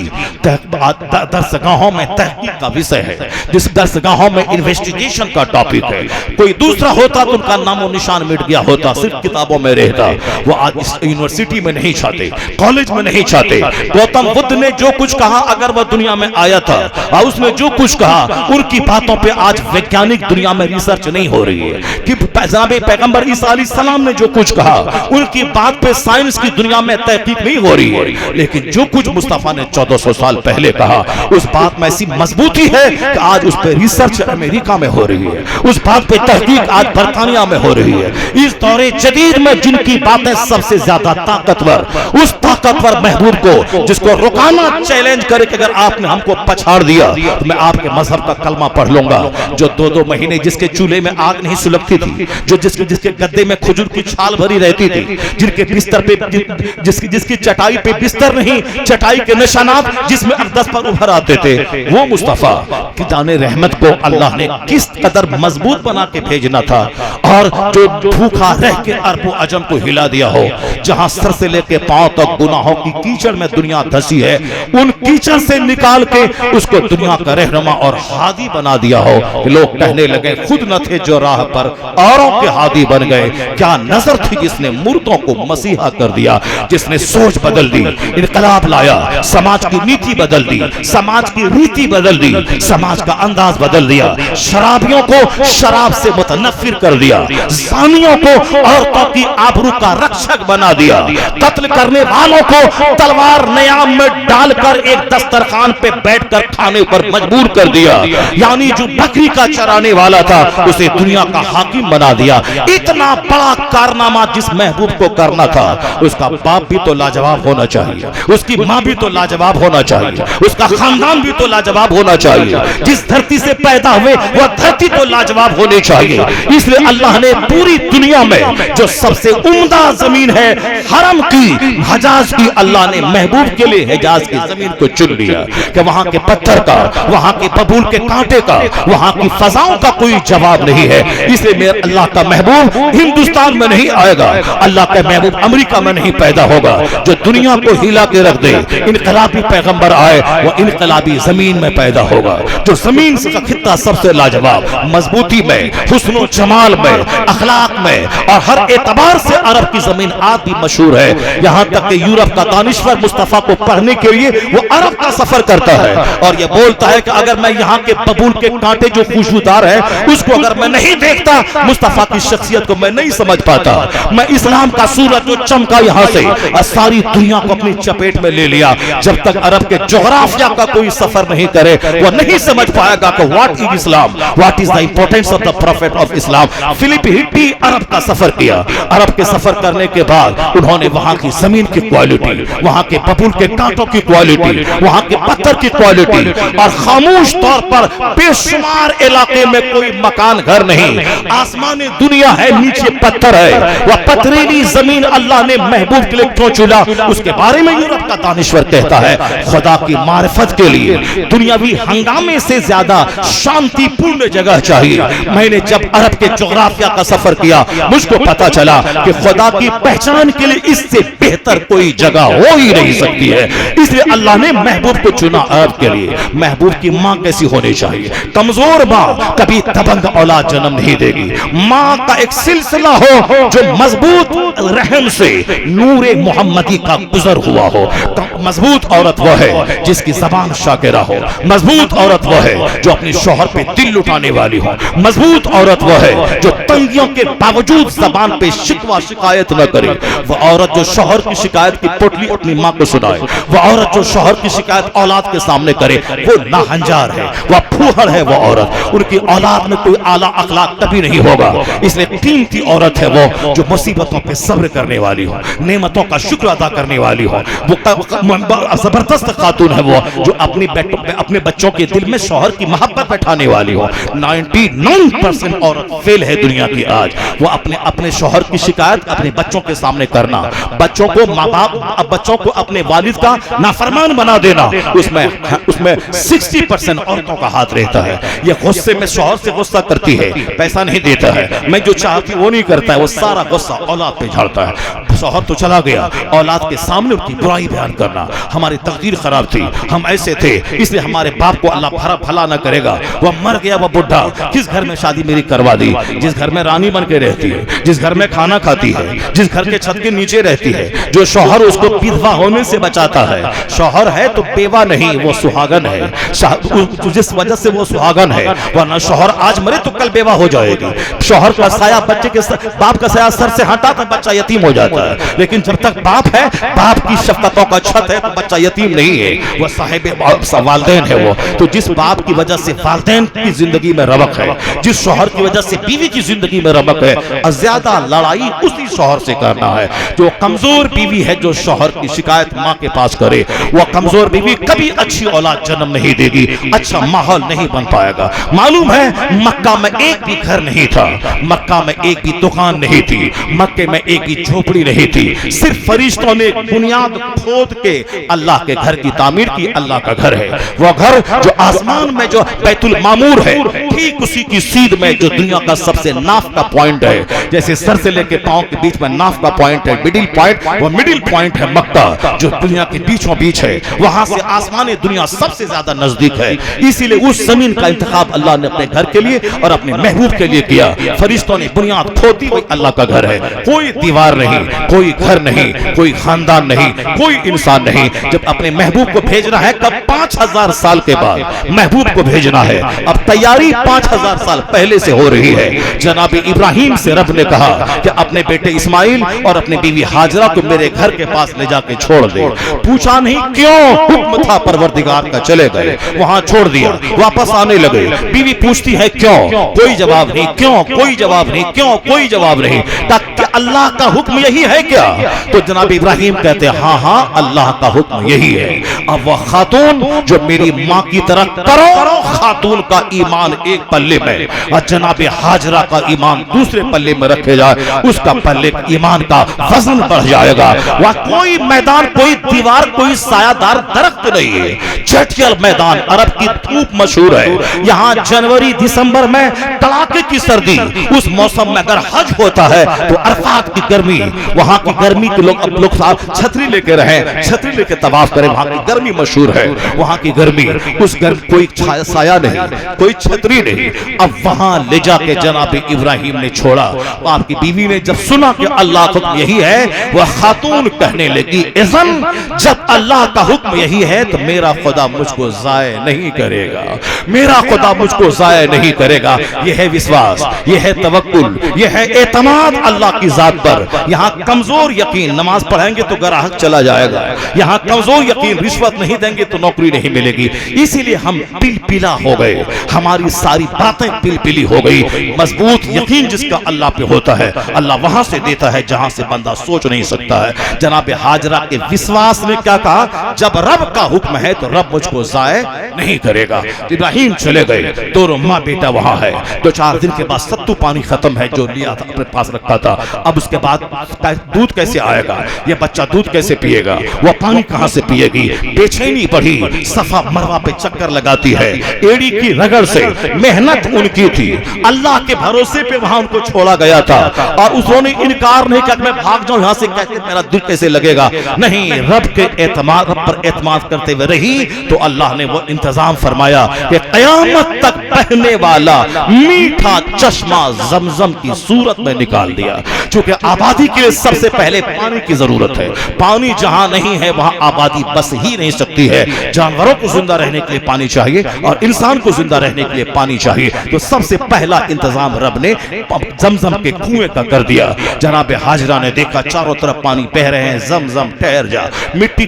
درسگاہوں میں تحقیق کا وشے ہے، جس درسگاہوں میں انویسٹیگیشن کا ٹاپک ہے۔ کوئی دوسرا ہوتا تو ان کا نام و نشان مٹ گیا ہوتا، صرف کتابوں میں رہتا، وہ آج اس یونیورسٹی میں نہیں چاہتے، کالج میں نہیں چاہتے۔ گوتم بدھ نے جو کچھ کہا اگر وہ دنیا میں آیا تھا اور اس نے جو کچھ کہا، ان کی باتوں پہ آج ویگیانک دنیا میں ریسرچ نہیں ہو رہی ہے کہ جناب پیغمبر عیسیٰ علیہ السلام نے جو کچھ کہا ان کی بات پہ سائنس کی دنیا میں تحقیق نہیں ہو رہی ہے، لیکن جو کچھ مصطفیٰ نے 1400 سال پہلے کہا اس بات میں ایسی مضبوطی ہے کہ آج اس پہ ریسرچ امریکہ میں ہو رہی ہے، اس بات پہ تحقیق آج برطانیہ میں ہو رہی ہے۔ اس دور جدید میں جن کی باتیں سب سے زیادہ طاقتور، اس طاقتور محبوب کو جس کو رکانا چیلنج کرے کہ اگر آپ نے ہم کو پچھاڑ دیا تو میں آپ کے مذہب کا کلمہ پڑھ لوں گا، جو 2 مہینے جس کے چولہے میں آگ نہیں سلگتی تھی، جو جس کے گدے میں کھجور کی چھال بھری رہتی تھی، جن کے بستر پہ جس کی چٹائی پہ بستر نہیں، چٹائی کے نشانات جس میں اقدس پر ابھر آتے تھے، وہ مصطفیٰ کی جان رحمت کو اللہ نے کس قدر مضبوط بنا کے بھیجنا تھا، اور جو بھوکا رہ کے عرب و عجم کو ہلا دیا ہو، جہاں سر سے لے کے پاؤں تک گناہوں کی کیچڑ میں دنیا دھسی ہے، ان کیچڑ سے نکال کے اس کو دنیا کا رہنما اور ہادی بنا دیا ہو کہ لوگ کہنے لگے خود نہ تھے جو راہ پر اوروں کے ہادی بن گئے۔ کیا نظر تھی جس نے مردوں کو مسیحا کر دیا، جس نے سوچ بدل دی، انقلاب لایا، سماج کی نیتی بدل دی، سماج کی ریتی بدل دی، سماج کا انداز بدل دیا، شرابیوں کو شراب سے متنفر کر دیا، زانیوں کو عورتوں کی آبرو کا رکشک بنا دیا، قتل کرنے والوں کو تلوار نیام میں ڈال کر ایک دسترخوان پہ بیٹھ کر کھانے پر مجبور کر دیا، یعنی جو بکری کا چرانے والا تھا اسے دنیا کا حاکم بنا دیا۔ اتنا بڑا کارنامہ جس محبوب کو کرنا تھا، اس کا باپ بھی تو لاجواب ہونا چاہیے، اس کی ماں بھی تو لاجواب ہونا چاہیے، اس کا خاندان بھی تو لاجواب ہونا چاہیے، جس دھرتی سے پیدا ہوئے وہ دھرتی تو لاجواب ہونی چاہیے۔ اس لیے اللہ نے پوری دنیا میں جو سب سے عمدہ زمین ہے حرم کی، حجاز کی، اللہ نے محبوب کے لیے حجاز کی زمین کو چن لیا کہ وہاں کے پتھر کا، وہاں کے ببول کے کانٹے کا، وہاں کی فضاؤں کا کوئی جواب نہیں ہے۔ اس لیے میرے اللہ کا محبوب ہندوستان میں نہیں آئے گا، اللہ کا محبوب امریکہ میں نہیں پیدا ہوگا۔ جو دنیا کو ہلا کے رکھ دے، انقلابی پیغمبر آئے، وہ انقلابی زمین میں پیدا ہوگا، جو زمین کا خطہ سب سے لاجواب، مضبوطی میں، حسن و جمال میں، اخلاق میں اور ہر اعتبار سے عرب کی زمین آج بھی مشہور ہے۔ یہاں تک کہ یورپ کا دانشور مصطفیٰ کو پڑھنے کے لیے وہ عرب کا سفر کرتا ہے اور یہ بولتا ہے کہ اگر میں یہاں کے ببول کے کانٹے جو خوشبودار ہے اس کو اگر میں نہیں دیکھتا مصطفیٰ کی شخصیت کو میں نہیں سمجھ پاتا. میں اسلام کا سورج جو چمکا یہاں سے ساری دنیا کو اپنی چپیٹ میں لے لیا. جب تک عرب کے جغرافیہ کا کوئی سفر نہیں کرے وہ نہیں سمجھ پائے گا کہ what is Islam, what is the importance of the prophet of Islam. Philip Hitti عرب کا سفر کیا. عرب کے سفر کرنے کے بعد انہوں نے وہاں کی زمین کی کوالٹی, وہاں کے ببول کے کانٹوں کی کوالٹی, وہاں کے پتھر کی کوالٹی اور خاموش طور پر بے شمار علاقے میں کوئی مکان گھر نہیں, آسمان دنیا ہے, نیچے پتھر ہے, وہ پتھریلی زمین اللہ نے محبوب کے لیے کیوں چلا اس کے بارے میں یورپ کا دانشور کہتا ہے خدا کی معرفت کے لیے دنیاوی ہنگامے سے زیادہ شانتی پورن جگہ چاہیے. میں نے جب عرب کے جغرافیہ کا سفر کیا مجھ کو پتا چلا کہ خدا کی پہچان کے لیے اس سے بہتر کوئی جگہ ہو ہی نہیں سکتی ہے. اس لیے اللہ نے محبوب کو چنا عرب کے لیے. محبوب کی ماں کیسی ہونی چاہیے؟ کمزور ماں کبھی دبنگ اولاد جنم نہیں دے گی. ماں کا ایک سلسلہ ہو جو مضبوط رحم سے نور محمدی کا گزر ہوا ہو. مضبوط عورت وہ ہے جس کی زبان شاکرہ ہو. مضبوط عورت وہ ہے جو اپنے شوہر پہ دل لٹانے والی ہو. مضبوط عورت وہ ہے جو تنگیوں کے باوجود زبان پہ شکوہ شکایت نہ کرے. وہ عورت جو شوہر کی شکایت کی پٹلی اپنی ماں کو سنائے. وہ عورت جو شوہر کی شکایت اولاد کے سامنے کرے وہ ناہنجار ہے, وہ پھوہڑ ہے. وہ عورت ان کی اولاد میں کوئی اعلیٰ اخلاق کبھی نہیں ہوگا. اس لیے قیمتی عورت ہے وہ جو مصیبتوں پہ صبر کرنے والی ہو, نعمتوں کا شکر ادا کرنے والی ہو. وہ زبردست خاتون ہے وہ جو اپنے بچوں کے دل میں شوہر کی محبت بٹھانے والی ہو. 99% عورت فیل ہے دنیا کی آج. وہ اپنے شوہر کی شکایت اپنے بچوں کے سامنے کرنا, بچوں کو ماں باپ بچوں کو اپنے والد کا نافرمان بنا دینا, اس میں 60% عورتوں کا ہاتھ رہتا ہے. یہ غصے میں شوہر سے غصہ کرتی ہے, پیسہ نہیں دیتا ہے, میں جو چاہتی وہ نہیں کرتا ہے, وہ سارا غصہ اولاد پہ جھاڑتا ہے. شوہر تو چلا گیا, اولاد کے سامنے ان کی برائی بیان کرنا. ہماری تقدیر خراب تھی, ہم ایسے تھے, اس لیے ہمارے باپ کو اللہ بھلا نہ کرے گا. وہ مر گیا وہ بڈھا, کس گھر میں شادی میری کروا دی, جس گھر میں رانی بن کے رہتی ہے, جس گھر میں کھانا کھاتی ہے, جس گھر کے چھت کے نیچے رہتی ہے, جو شوہر اس کو بیوہ ہونے سے بچاتا ہے. شوہر ہے تو بیوہ نہیں, وہ سہاگن ہے. جس وجہ سے وہ سہاگن ہے, ورنہ شوہر آج مرے تو کل بیوہ ہو جائے گی. شوہر کا سایہ بچے کے باپ کا سایہ سر سے ہٹا تو بچہ یتیم ہو جاتا ہے, لیکن جب تک باپ ہے, باپ کی شفقتوں کا چھت ہے, تو بچہ یتیم نہیں ہے, وہ صاحب والدین ہے. وہ تو جس باپ کی وجہ سے والدین کی زندگی میں ربق ہے, جس شوہر کی وجہ سے بیوی کی زندگی میں ربق ہے, زیادہ لڑائی اسی شوہر سے کرنا ہے. جو کمزور بیوی ہے جو شوہر کی شکایت ماں کے پاس کرے, وہ کمزور بیوی کبھی اچھی اولاد جنم نہیں دے گی, اچھا ماحول نہیں بن پائے گا. معلوم ہے مکہ میں ایک بھی گھر نہیں تھا, مکہ میں ایک بھی دکان نہیں تھی, مکے میں ایک بھی جھوپڑی نہیں تھی. صرف فرشتوں نے بنیاد کھود کے اللہ کے گھر کی تعمیر کی. اللہ کا گھر ہے وہ گھر جو آسمان میں جو بیت المعمور ہے, ٹھیک اسی کی سیدھ میں جو دنیا کا سب سے ناف کا پوائنٹ ہے. جیسے سر سے لے کے پاؤں کے بیچ میں ناف کا پوائنٹ ہے, مڈل پوائنٹ, وہ مڈل پوائنٹ ہے مکہ جو دنیا کے بیچوں بیچ ہے. وہاں سے آسمان دنیا سب سے زیادہ نزدیک ہے. اسی لیے اس زمین کا انتخاب اللہ نے اپنے گھر کے لیے اور اپنے محبوب کے لیے کیا. فرشتوں نے بنیاد کھودی, وہی اللہ کا گھر ہے. کوئی دیوار نہیں, کوئی گھر نہیں, کوئی خاندان نہیں, کوئی انسان نہیں. جب اپنے محبوب کو بھیجنا ہے کب 5000 سال کے بعد محبوب کو بھیجنا ہے. اب تیاری 5000 سال پہلے سے ہو رہی ہے. جناب ابراہیم سے رب نے کہا کہ اپنے بیٹے اسماعیل اور اپنی بیوی ہاجرہ کو میرے گھر کے پاس لے جا کے چھوڑ دے. پوچھا نہیں کیوں, حکم تھا پروردگار کا, چلے گئے, وہاں چھوڑ دیا, واپس آنے لگے. بیوی پوچھتی ہے کیوں, کوئی جواب نہیں, کیوں کوئی جواب نہیں, کیوں کوئی جواب نہیں. کہ اللہ کا حکم یہی ہے کیا؟ تو جناب ابراہیم کہتے ہیں ہاں اللہ کا حکم یہی ہے. اب وہ خاتون جو میری ماں کی طرح کروڑوں خاتون کا ایمان ایک پلے میں اور جناب ہاجرہ کا ایمان دوسرے پلے میں رکھے جائے, اس کا پلے ایمان کا وزن بڑھ جائے گا. وہ کوئی میدان, کوئی دیوار, کوئی سایہ دار درخت نہیں ہے. چٹیل میدان, عرب کی دھوپ مشہور ہے. یہاں جنوری دسمبر میں کڑاکے کی سردی, اس موسم میں اگر حج ہوتا ہے تو عرفات کی گرمی, وہاں وہاں کی گرمی کے لوگ اب لوگ چھتری لے کے رہیں، چھتری لے کے طواف کریں، وہاں کی گرمی مشہور ہے، وہاں کی گرمی، اس گرمی کوئی سایہ نہیں، کوئی چھتری نہیں۔ اب وہاں لے جا کے جناب ابراہیم نے چھوڑا۔ آپ کی بیوی نے جب سنا کہ اللہ کا حکم یہی ہے، وہ خاتون کہنے لگی اذن جب اللہ کا حکم یہی ہے تو میرا خدا مجھ کو ضائع نہیں کرے گا، میرا خدا مجھ کو ضائع نہیں کرے گا۔ یہ ہے وشواس، یہ ہے توکل، یہ ہے اعتماد اللہ کی ذات پر۔ یہاں کمزور یقین، نماز پڑھیں گے تو گراہک چلا جائے گا، یہاں کمزور یقین رشوت نہیں دیں گے تو نوکری نہیں ملے گی۔ اسی لیے ہم پل پلا ہو گئے، ہماری ساری باتیں پل پلی ہو گئی۔ مضبوط یقین جس کا اللہ پہ ہوتا ہے، اللہ وہاں سے دیتا ہے جہاں سے بندہ سوچ نہیں سکتا ہے۔ جناب ہاجرہ کے وشواس نے کیا کہا، جب رب کا حکم ہے تو رب مجھ کو ضائع نہیں کرے گا۔ ابراہیم چلے گئے، دونوں ماں بیٹا وہاں ہے۔ 2-4 دن کے بعد ستو پانی ختم ہے جو لیا تھا اپنے پاس رکھا تھا۔ اب اس کے بعد دودھ کیسے آئے گا، یہ بچہ دودھ کیسے پیے گا، وہ پانی کہاں سے پیے گی؟ بے چینی بڑھی، صفا مروا پہ چکر لگاتی ہے، ایڑی کی رگڑ سے محنت ان کی تھی، اللہ کے بھروسے پہ وہاں ان کو چھوڑا گیا تھا، اور انہوں نے انکار نہیں کیا کہ میں بھاگ جاؤں یہاں سے، کیسے میرا دل کیسے لگے گا؟ نہیں، رب کے اعتماد، رب پر اعتماد کرتے ہوئے رہی تو اللہ نے وہ انتظام فرمایا کہ قیامت تک بہنے والا میٹھا چشمہ زمزم کی صورت میں نکال دیا۔ چونکہ آبادی کے لیے سب سے پہلے پانی کی ضرورت ہے، پانی جہاں نہیں ہے وہاں آبادی بس ہی نہیں سکتی ہے۔ جانوروں کو زندہ رہنے کے لیے پانی چاہیے اور انسان کو زندہ رہنے کے لیے پانی چاہیے، تو سب سے پہلا انتظام رب نے زمزم کے کنویں کا کر دیا۔ جناب ہاجرہ نے دیکھا چاروں طرف پانی بہ رہے ہیں، زمزم ٹھہر جا، مٹی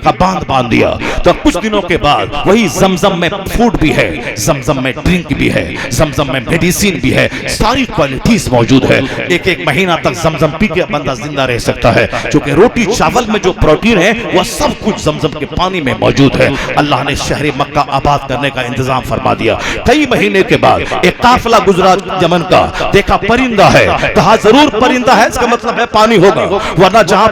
کا باندھ دیا۔ تو کچھ دنوں کے بعد وہی زمزم میں فوڈ بھی ہے، زمزم میں ڈرنک بھی ہے، زمزم میں میڈیسین بھی ہے، ساری کوالٹیز موجود ہے۔ ایک مہینہ تک زمزم پی کے بندہ زندہ رہ سکتا ہے، چونکہ روٹی چاول میں جو پروٹین ہے وہ سب کچھ زمزم کے پانی میں موجود ہے۔ اللہ نے شہر مکہ آباد کرنے کا انتظام فرما دیا۔ کئی مہینے کے بعد ایک قافلہ گزرا یمن کا، دیکھا پرندہ ہے، کہا ضرور پرندہ ہے، اس کا مطلب ہے پانی ہوگا، ورنہ جہاں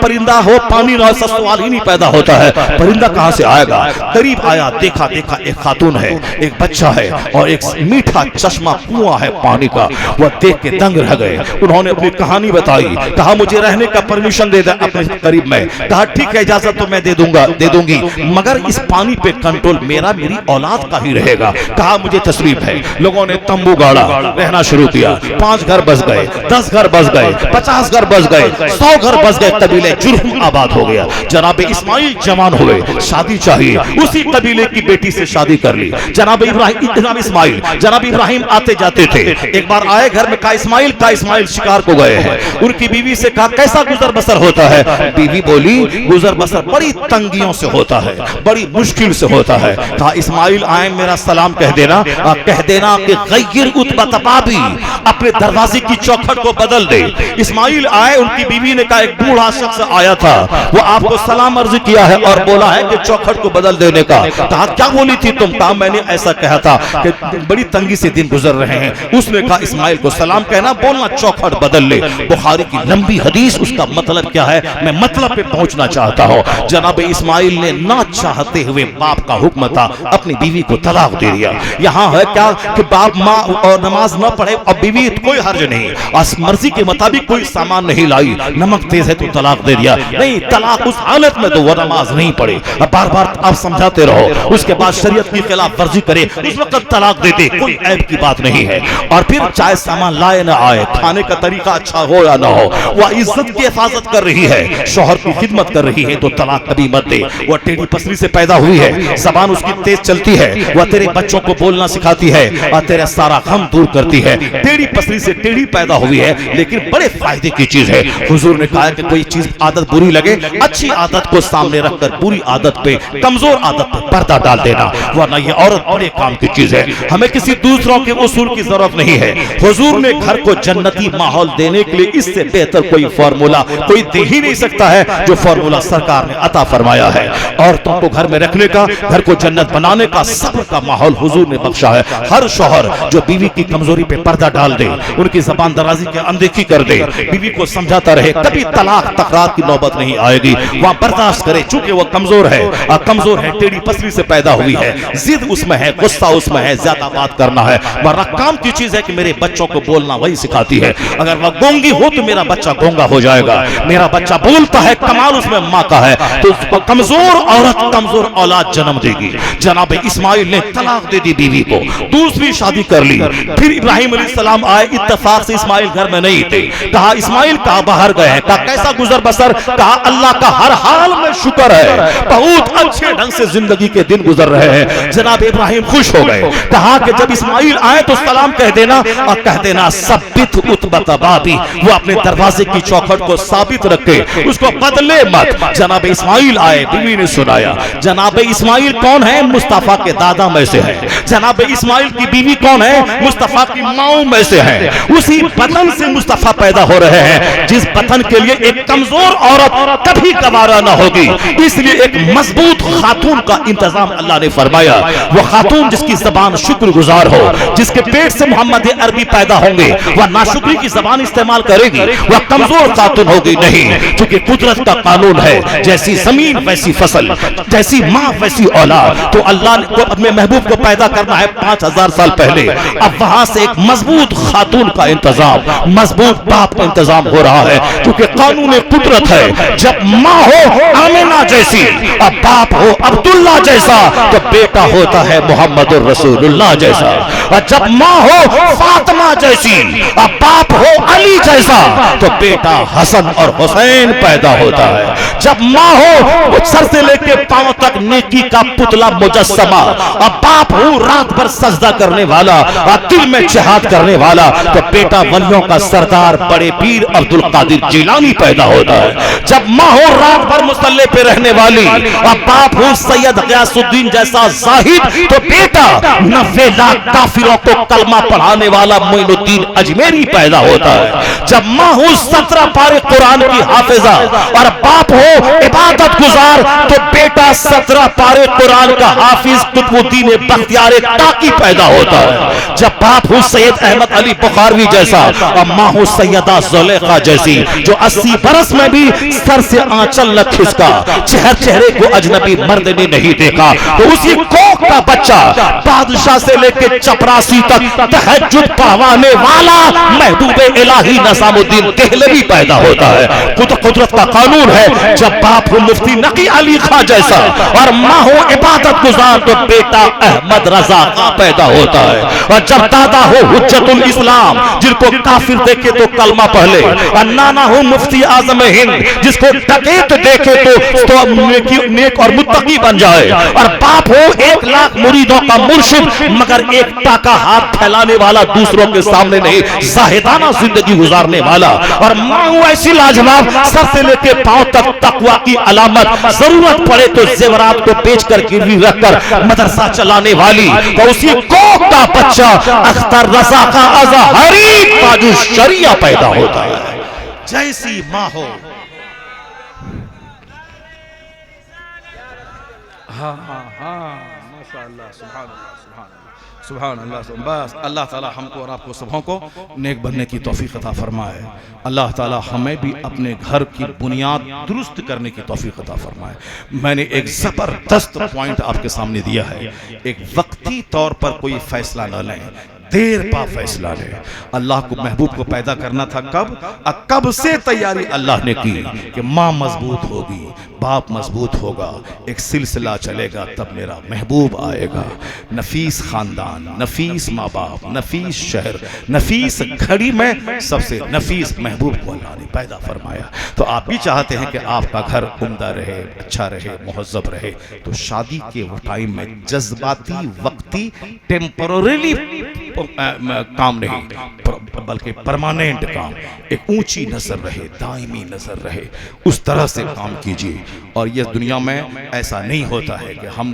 پرندہ ہو پانی نہ ہو سوال ہی نہیں پیدا ہوتا ہے، پرندہ کہاں سے آئے گا؟ قریب آیا، دیکھا ایک خاتون ہے، ایک بچہ ہے اور ایک میٹھا چشمہ کنواں ہے پانی کا۔ وہ دیکھ کے دنگ رہ گئے، انہوں نے اپنی کہانی بتائی، کہا مجھے رہنے کا پرمیشن دے دے اپنے قریب میں، کہا ٹھیک ہے اجازت تو میں دے دوں گی، مگر اس پانی پہ کنٹرول میری اولاد کا ہی رہے گا۔ کہا مجھے تسلیم ہے۔ لوگوں نے تمبو گاڑا، رہنا شروع کیا، 5 گھر بس گئے، 10 گھر بس گئے، 50 گھر بس گئے، 100 گھر بس گئے، قبیلے جرہم آباد ہو گیا۔ جناب اسماعیل جوان ہوئے، شادی چاہیے، اسی قبیلے کی بیٹی سے شادی کر لی۔ جناب ابراہیم آتے جاتے تھے، ایک بار آئے گھر میں، کہا اسماعیل شکار کو گئے ہیں۔ ان کی بیوی سے کہا کیسا گزر بسر ہوتا ہے؟ بیوی بولی گزر بسر بڑی تنگیوں سے ہوتا ہے، بڑی مشکل سے ہوتا ہے۔ کہا اسماعیل آئیں میرا سلام کہہ دینا کہ غیر اتبت بابی، اپنے دروازے کی چوکھٹ کو بدل دے۔ اسماعیل آئے، ان کی بیوی نے کہا ایک بوڑھا شخص آیا تھا، وہ آپ کو سلام عرض کیا ہے اور بولا ہے کہ چوکھٹ کو بدل دینے کا۔ کہا کیا بولی تھی تم؟ کہا میں نے ایسا کہا تھا کہ بڑی تنگی سے دن گزر رہے ہیں۔ اس نے کہا اسماعیل کو سلام کہنا، بولنا چوکھٹ بدل لے۔ بخاری کی لمبی حدیث، اس کا مطلب کیا ہے میں مطلب پہ پہنچنا چاہتا ہوں۔ جناب اسماعیل نے نہ چاہتے ہوئے باپ کا حکم تھا اپنی بیوی کو طلاق دے دیا۔ یہاں ہے کیا کہ باپ ماں اور نماز نہ پڑھے اور بیوی کوئی حرج نہیں، مرضی کے مطابق کوئی سامان نہیں لائی، نمک تیز ہے تو طلاق دے دیا، نہیں طلاق اس حالت میں تو وہ نماز نہیں پڑھے، بار بار آپ سمجھاتے رہو، اس کے بعد شریعت کی خلاف ورزی کرے اس وقت طلاق دے دے، کوئی عیب کی بات نہیں ہے۔ اور پھر چاہے سامان لائے نہ آئے، کھانے کا طریقہ اچھا ہو یا نہ ہو، وہ عزت کی حفاظت کر رہی ہے، شوہر کی خدمت کر رہی ہے تو طلاق کبھی مت دے۔ وہ ٹیڑھی پسلی سے پیدا ہوئی ہے، زبان اس کی تیز چلتی ہے، وہ تیرے بچوں کو بولنا سکھاتی ہے اور تیرا سارا غم دور کرتی ہے۔ ٹیڑھی پسلی سے ٹیڑھی پیدا ہوئی ہے لیکن بڑے فائدے کی چیز ہے۔ حضور نے کہا کہ کوئی چیز عادت بری لگے، اچھی عادت کو سامنے رکھ کر بری عادت پہ، کمزور عادت پہ پردہ ڈال دینا، ورنہ یہ عورت بڑے کام کی چیز ہے۔ ہمیں کسی دوسروں کے اصول کی ضرورت نہیں ہے۔ حضور نے گھر کو جنتی ماحول دینے کے لیے اس سے بہتر کوئی فارمولا کوئی دے ہی نہیں سکتا ہے جو فارمولا سرکار نے عطا فرمایا ہے۔ ہے. عورتوں کو گھر میں رکھنے کا, گھر کو جنت بنانے کا, صبر کا ماحول حضور نے بخشا ہے. ہر شوہر جو بیوی کی کمزوری پہ پردہ ڈال دے, ان کی زبان درازی کی اندیکھی کر دے, بیوی کو سمجھاتا رہے, کبھی طلاق تکرار کی نوبت نہیں آئے گی. وہاں برداشت کرے, چونکہ وہ کمزور ہے, ٹیڑھی پسلی سے پیدا ہوئی ہے, ضد اس میں ہے, غصہ اس میں ہے, زیادہ بات کرنا ہے. ورنہ کام کی چیز ہے کہ میرے بچوں کو بولنا وہی سکھاتی ہے. اگر وہ گونگی ہو تو میرا بچہ گونگا ہو جائے گا. میرا بچہ بولتا ہے, کمال اس میں ماں کا ہے. تو کمزور عورت کمزور اولاد جنم دے گی. جناب اسماعیل نے طلاق دے دی بیوی کو, دوسری شادی کر لی. پھر ابراہیم علیہ السلام آئے, اتفاق سے اسماعیل گھر میں نہیں تھے. کہا اسماعیل کہا باہر گئے ہیں. کہا کیسا گزر بسر؟ کہا اللہ کا ہر حال میں شکر ہے, بہت اچھے ڈھنگ سے زندگی کے دن گزر رہے ہیں. جناب ابراہیم خوش ہو گئے. کہا کہ جب اسماعیل آئے تو سلام کہہ دینا, اور کہہ دینا ثبت عتبۃ بابی, وہ اپنے دروازے کی چوکھٹ کو ثابت رکھے, اس کو بدلے مت. جناب اسماعیل آئے, بیوی نے سنایا. جناب اسماعیل کون ہے؟ مصطفیٰ کے دادا میں سے ہے. جناب اسماعیل کی بیوی کون ہے؟ مصطفیٰ کی ماؤں میں سے ہے. اسی بدن سے مصطفیٰ پیدا ہو رہے ہیں جس بدن کے لیے ایک کمزور عورت کبھی گوارا نہ ہوگی. اس لیے ایک مضبوط خاتون کا انتظام اللہ نے فرمایا. وہ خاتون جس کی زبان شکر گزار ہو, جس کے پیٹ سے محمد عربی پیدا ہوں گے, وہ ناشکری کی زبان استعمال کرے گی, وہ کمزور خاتون ہوگی نہیں. کیونکہ قدرت کا قانون ہے, جیسی زمین ویسی فصل, جیسی ماں ویسی اولاد. تو اللہ کو اپنے محبوب کو پیدا کرنا ہے 5000 سال پہلے. اب وہاں سے ایک مضبوط خاتون کا انتظام, مضبوط باپ کا انتظام ہو رہا ہے. کیونکہ قانون قدرت ہے, جب ماں ہو آمنہ جیسی, اب باپ ہو عبداللہ جیسا, تو بیٹا ہوتا ہے محمد الرسول اللہ جیسا. اور جب ماں ہو فاطمہ جیسی, اب باپ ہو علی جیسا, تو بیٹا حسن اور حسین پیدا ہوتا ہے. جب ماں ہو سر سے لے کے پاؤں تک نیکی کا پتلا مجسمہ, اب باپ ہو رات بھر سجدہ کرنے والا اور دل میں جہاد کرنے والا, تو بیٹا ولیوں کا سردار بڑے پیر عبد القادر جیلانی پیدا ہوتا ہے. جب ماں ہو رات بھر مصلی پہ رہنے والی, اور باپ ہو سید غیاث الدین جیسا زاہد, تو بیٹا 90 لاکھ کافروں کو کلمہ پڑھانے والا معین الدین اجمیری پیدا ہوتا ہے. جب ماں ہو 17 پارے قرآن کی حافظہ, اور باپ ہو عبادت گزار, تو بیٹا 17 پارے قرآن کا حافظ قطب الدین بختیار تاقی پیدا ہوتا ہے. جب باپ ہو سید احمد علی بخاروی جیسا, اور ماں ہو سیدہ زلیخا جیسی, جو 80 برس میں بھی سر سے آنچل نہ کھسکا, چہرے کو اجنبی مرد نے نہیں دیکھا, تو اسی کوکھ کا بچہ بادشاہ سے لے کے چپراسی تک تہجد پڑھوانے والا محبوب الہی نظام الدین دہلوی پیدا ہوتا ہے. قدرت کا قانون ہے, جب باپ ہو مفتی نقی علی خان جیسا, اور ماں ہو عبادت گزار, تو بیٹا احمد رضا خان پیدا ہوتا ہے. اور جب دادا ہو حجت الاسلام, جن کو کافر دیکھے تو کلمہ پڑھ لے, اور نانا ہو مفتی اعظم ہند, جس کو ڈکیت دیکھے تو نیک اور متقی بن جائے, اور باپ ہو 1 لاکھ مریدوں کا مرشد, مگر ایک ٹاکا ہاتھ پھیلانے والا دوسروں کے سامنے نہیں, زاہدانہ زندگی گزارنے والا, اور ماں ہو ایسی لاجواب, سر سے لے کے پاؤں تک تقوی کی علامت, ضرورت پڑے تو زیورات کو بیچ کر گروی رکھ کر مدرسہ چلانے والی, تو اسی کوکھ کا بچہ اختر رضا کا ازہری تاج الشریعہ پیدا ہوتا ہے. جیسی ماں ہو. ہاں ہاں ہاں ماشاءاللہ, سبحان اللہ سبحان اللہ سبحان اللہ. بس اللہ تعالی ہم کو اور آپ کو سبوں کو نیک بننے کی توفیق عطا فرمائے. اللہ تعالی ہمیں بھی اپنے گھر کی بنیاد درست کرنے کی توفیق عطا فرمائے. میں نے ایک زبردست پوائنٹ آپ کے سامنے دیا ہے. ایک وقتی طور پر کوئی فیصلہ نہ لیں, دیر پا فیصلہ لے. اللہ کو محبوب کو پیدا کرنا تھا کب سے تیاری اللہ نے کی کہ ماں مضبوط ہوگی, باپ مضبوط ہوگا, ایک سلسلہ چلے گا, تب میرا محبوب آئے گا. نفیس خاندان, نفیس ماں باپ, نفیس شہر, نفیس گھڑی میں سب سے نفیس محبوب کو اللہ نے پیدا فرمایا. تو آپ بھی چاہتے ہیں کہ آپ کا گھر عمدہ رہے, اچھا رہے, مہذب رہے, تو شادی کے ٹائم میں جذباتی, وقتی, ٹیمپرریلی کام نہیں, بلکہ پرماننٹ کام، ایک اونچی نظر رہے، دائمی نظر رہے، اس طرح سے کام کیجئے۔ اور یہ دنیا میں ایسا نہیں ہوتا ہے کہ ہم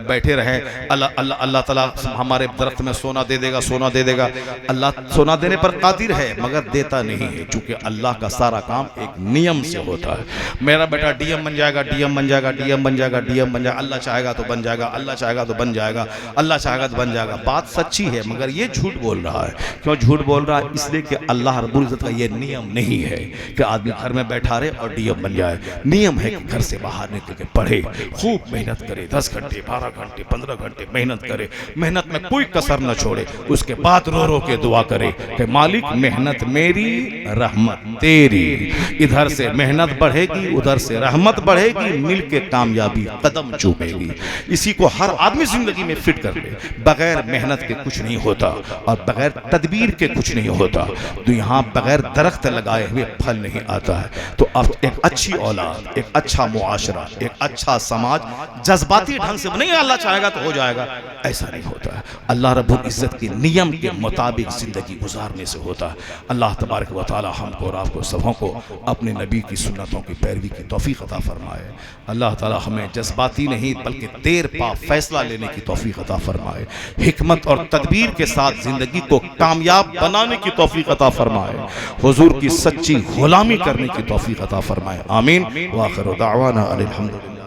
بیٹھے رہے اللہ تعالیٰ ہمارے درخت میں سونا دے دے گا، سونا دے دے گا۔ اللہ سونا دینے پر قادر ہے مگر دیتا نہیں ہے، چونکہ اللہ کا سارا کام ایک نیم سے ہوتا ہے۔ میرا بیٹا ڈی ایم بن جائے گا، ڈی ایم بن جائے گا، ڈی ایم بن جائے گا، ڈی ایم بن جائے گا، اللہ چاہے گا تو بن جائے گا، اللہ چاہے گا تو بن جائے گا، اللہ چاہے گا تو بن جائے گا۔ بات سچی ہے مگر یہ جھوٹ بول رہا ہے۔ کیوں جھوٹ بول رہا ہے؟ اس لیے کہ اللہ رب العزت کا یہ نیم نہیں ہے کہ آدمی گھر میں بیٹھا رہے اور ڈی ایم بن جائے۔ نیم ہے کہ گھر سے باہر نکل کے پڑھے، خوب محنت کرے، 10 گھنٹے 12 گھنٹے 15 گھنٹے محنت کرے، محنت میں کوئی کسر نہ چھوڑے، اس کے بعد رو رو کے دعا کرے کہ مالک محنت میری رحمت تیری، ادھر سے محنت بڑھے گی ادھر سے رحمت بڑھے گی، مل کے کامیابی قدم چومے گی۔ اسی کو ہر آدمی زندگی میں فٹ کر لے۔ بغیر محنت کے کچھ نہیں ہوتا اور بغیر تدبیر کے کچھ نہیں ہوتا۔ تو یہاں بغیر درخت لگائے ہوئے پھل نہیں آتا ہے۔ تو اب ایک اچھی اولاد، ایک اچھا معاشرہ، ایک اچھا سماج جذباتی ڈھنگ سے نہیں اللہ چاہے گا تو ہو جائے گا، ایسا نہیں ہوتا ہے۔ اللہ رب العزت کے نیم کے مطابق زندگی گزارنے سے ہوتا ہے۔ اللہ تبارک و تعالی ہم کو اور آپ کو سبوں کو اپنے نبی کی سنتوں کی پیروی کی توفیق عطا فرمائے۔ اللہ تعالی ہمیں جذباتی نہیں بلکہ دیر پا فیصلہ لینے کی توفیق عطا فرمائے، حکمت اور تدبیر کے ساتھ زندگی کو کامیاب بنانے کی توفیق عطا فرمائے، حضور کی سچی غلامی کرنے کی توفیق عطا فرمائے۔ آمین۔ وآخر دعوانا الحمدللہ۔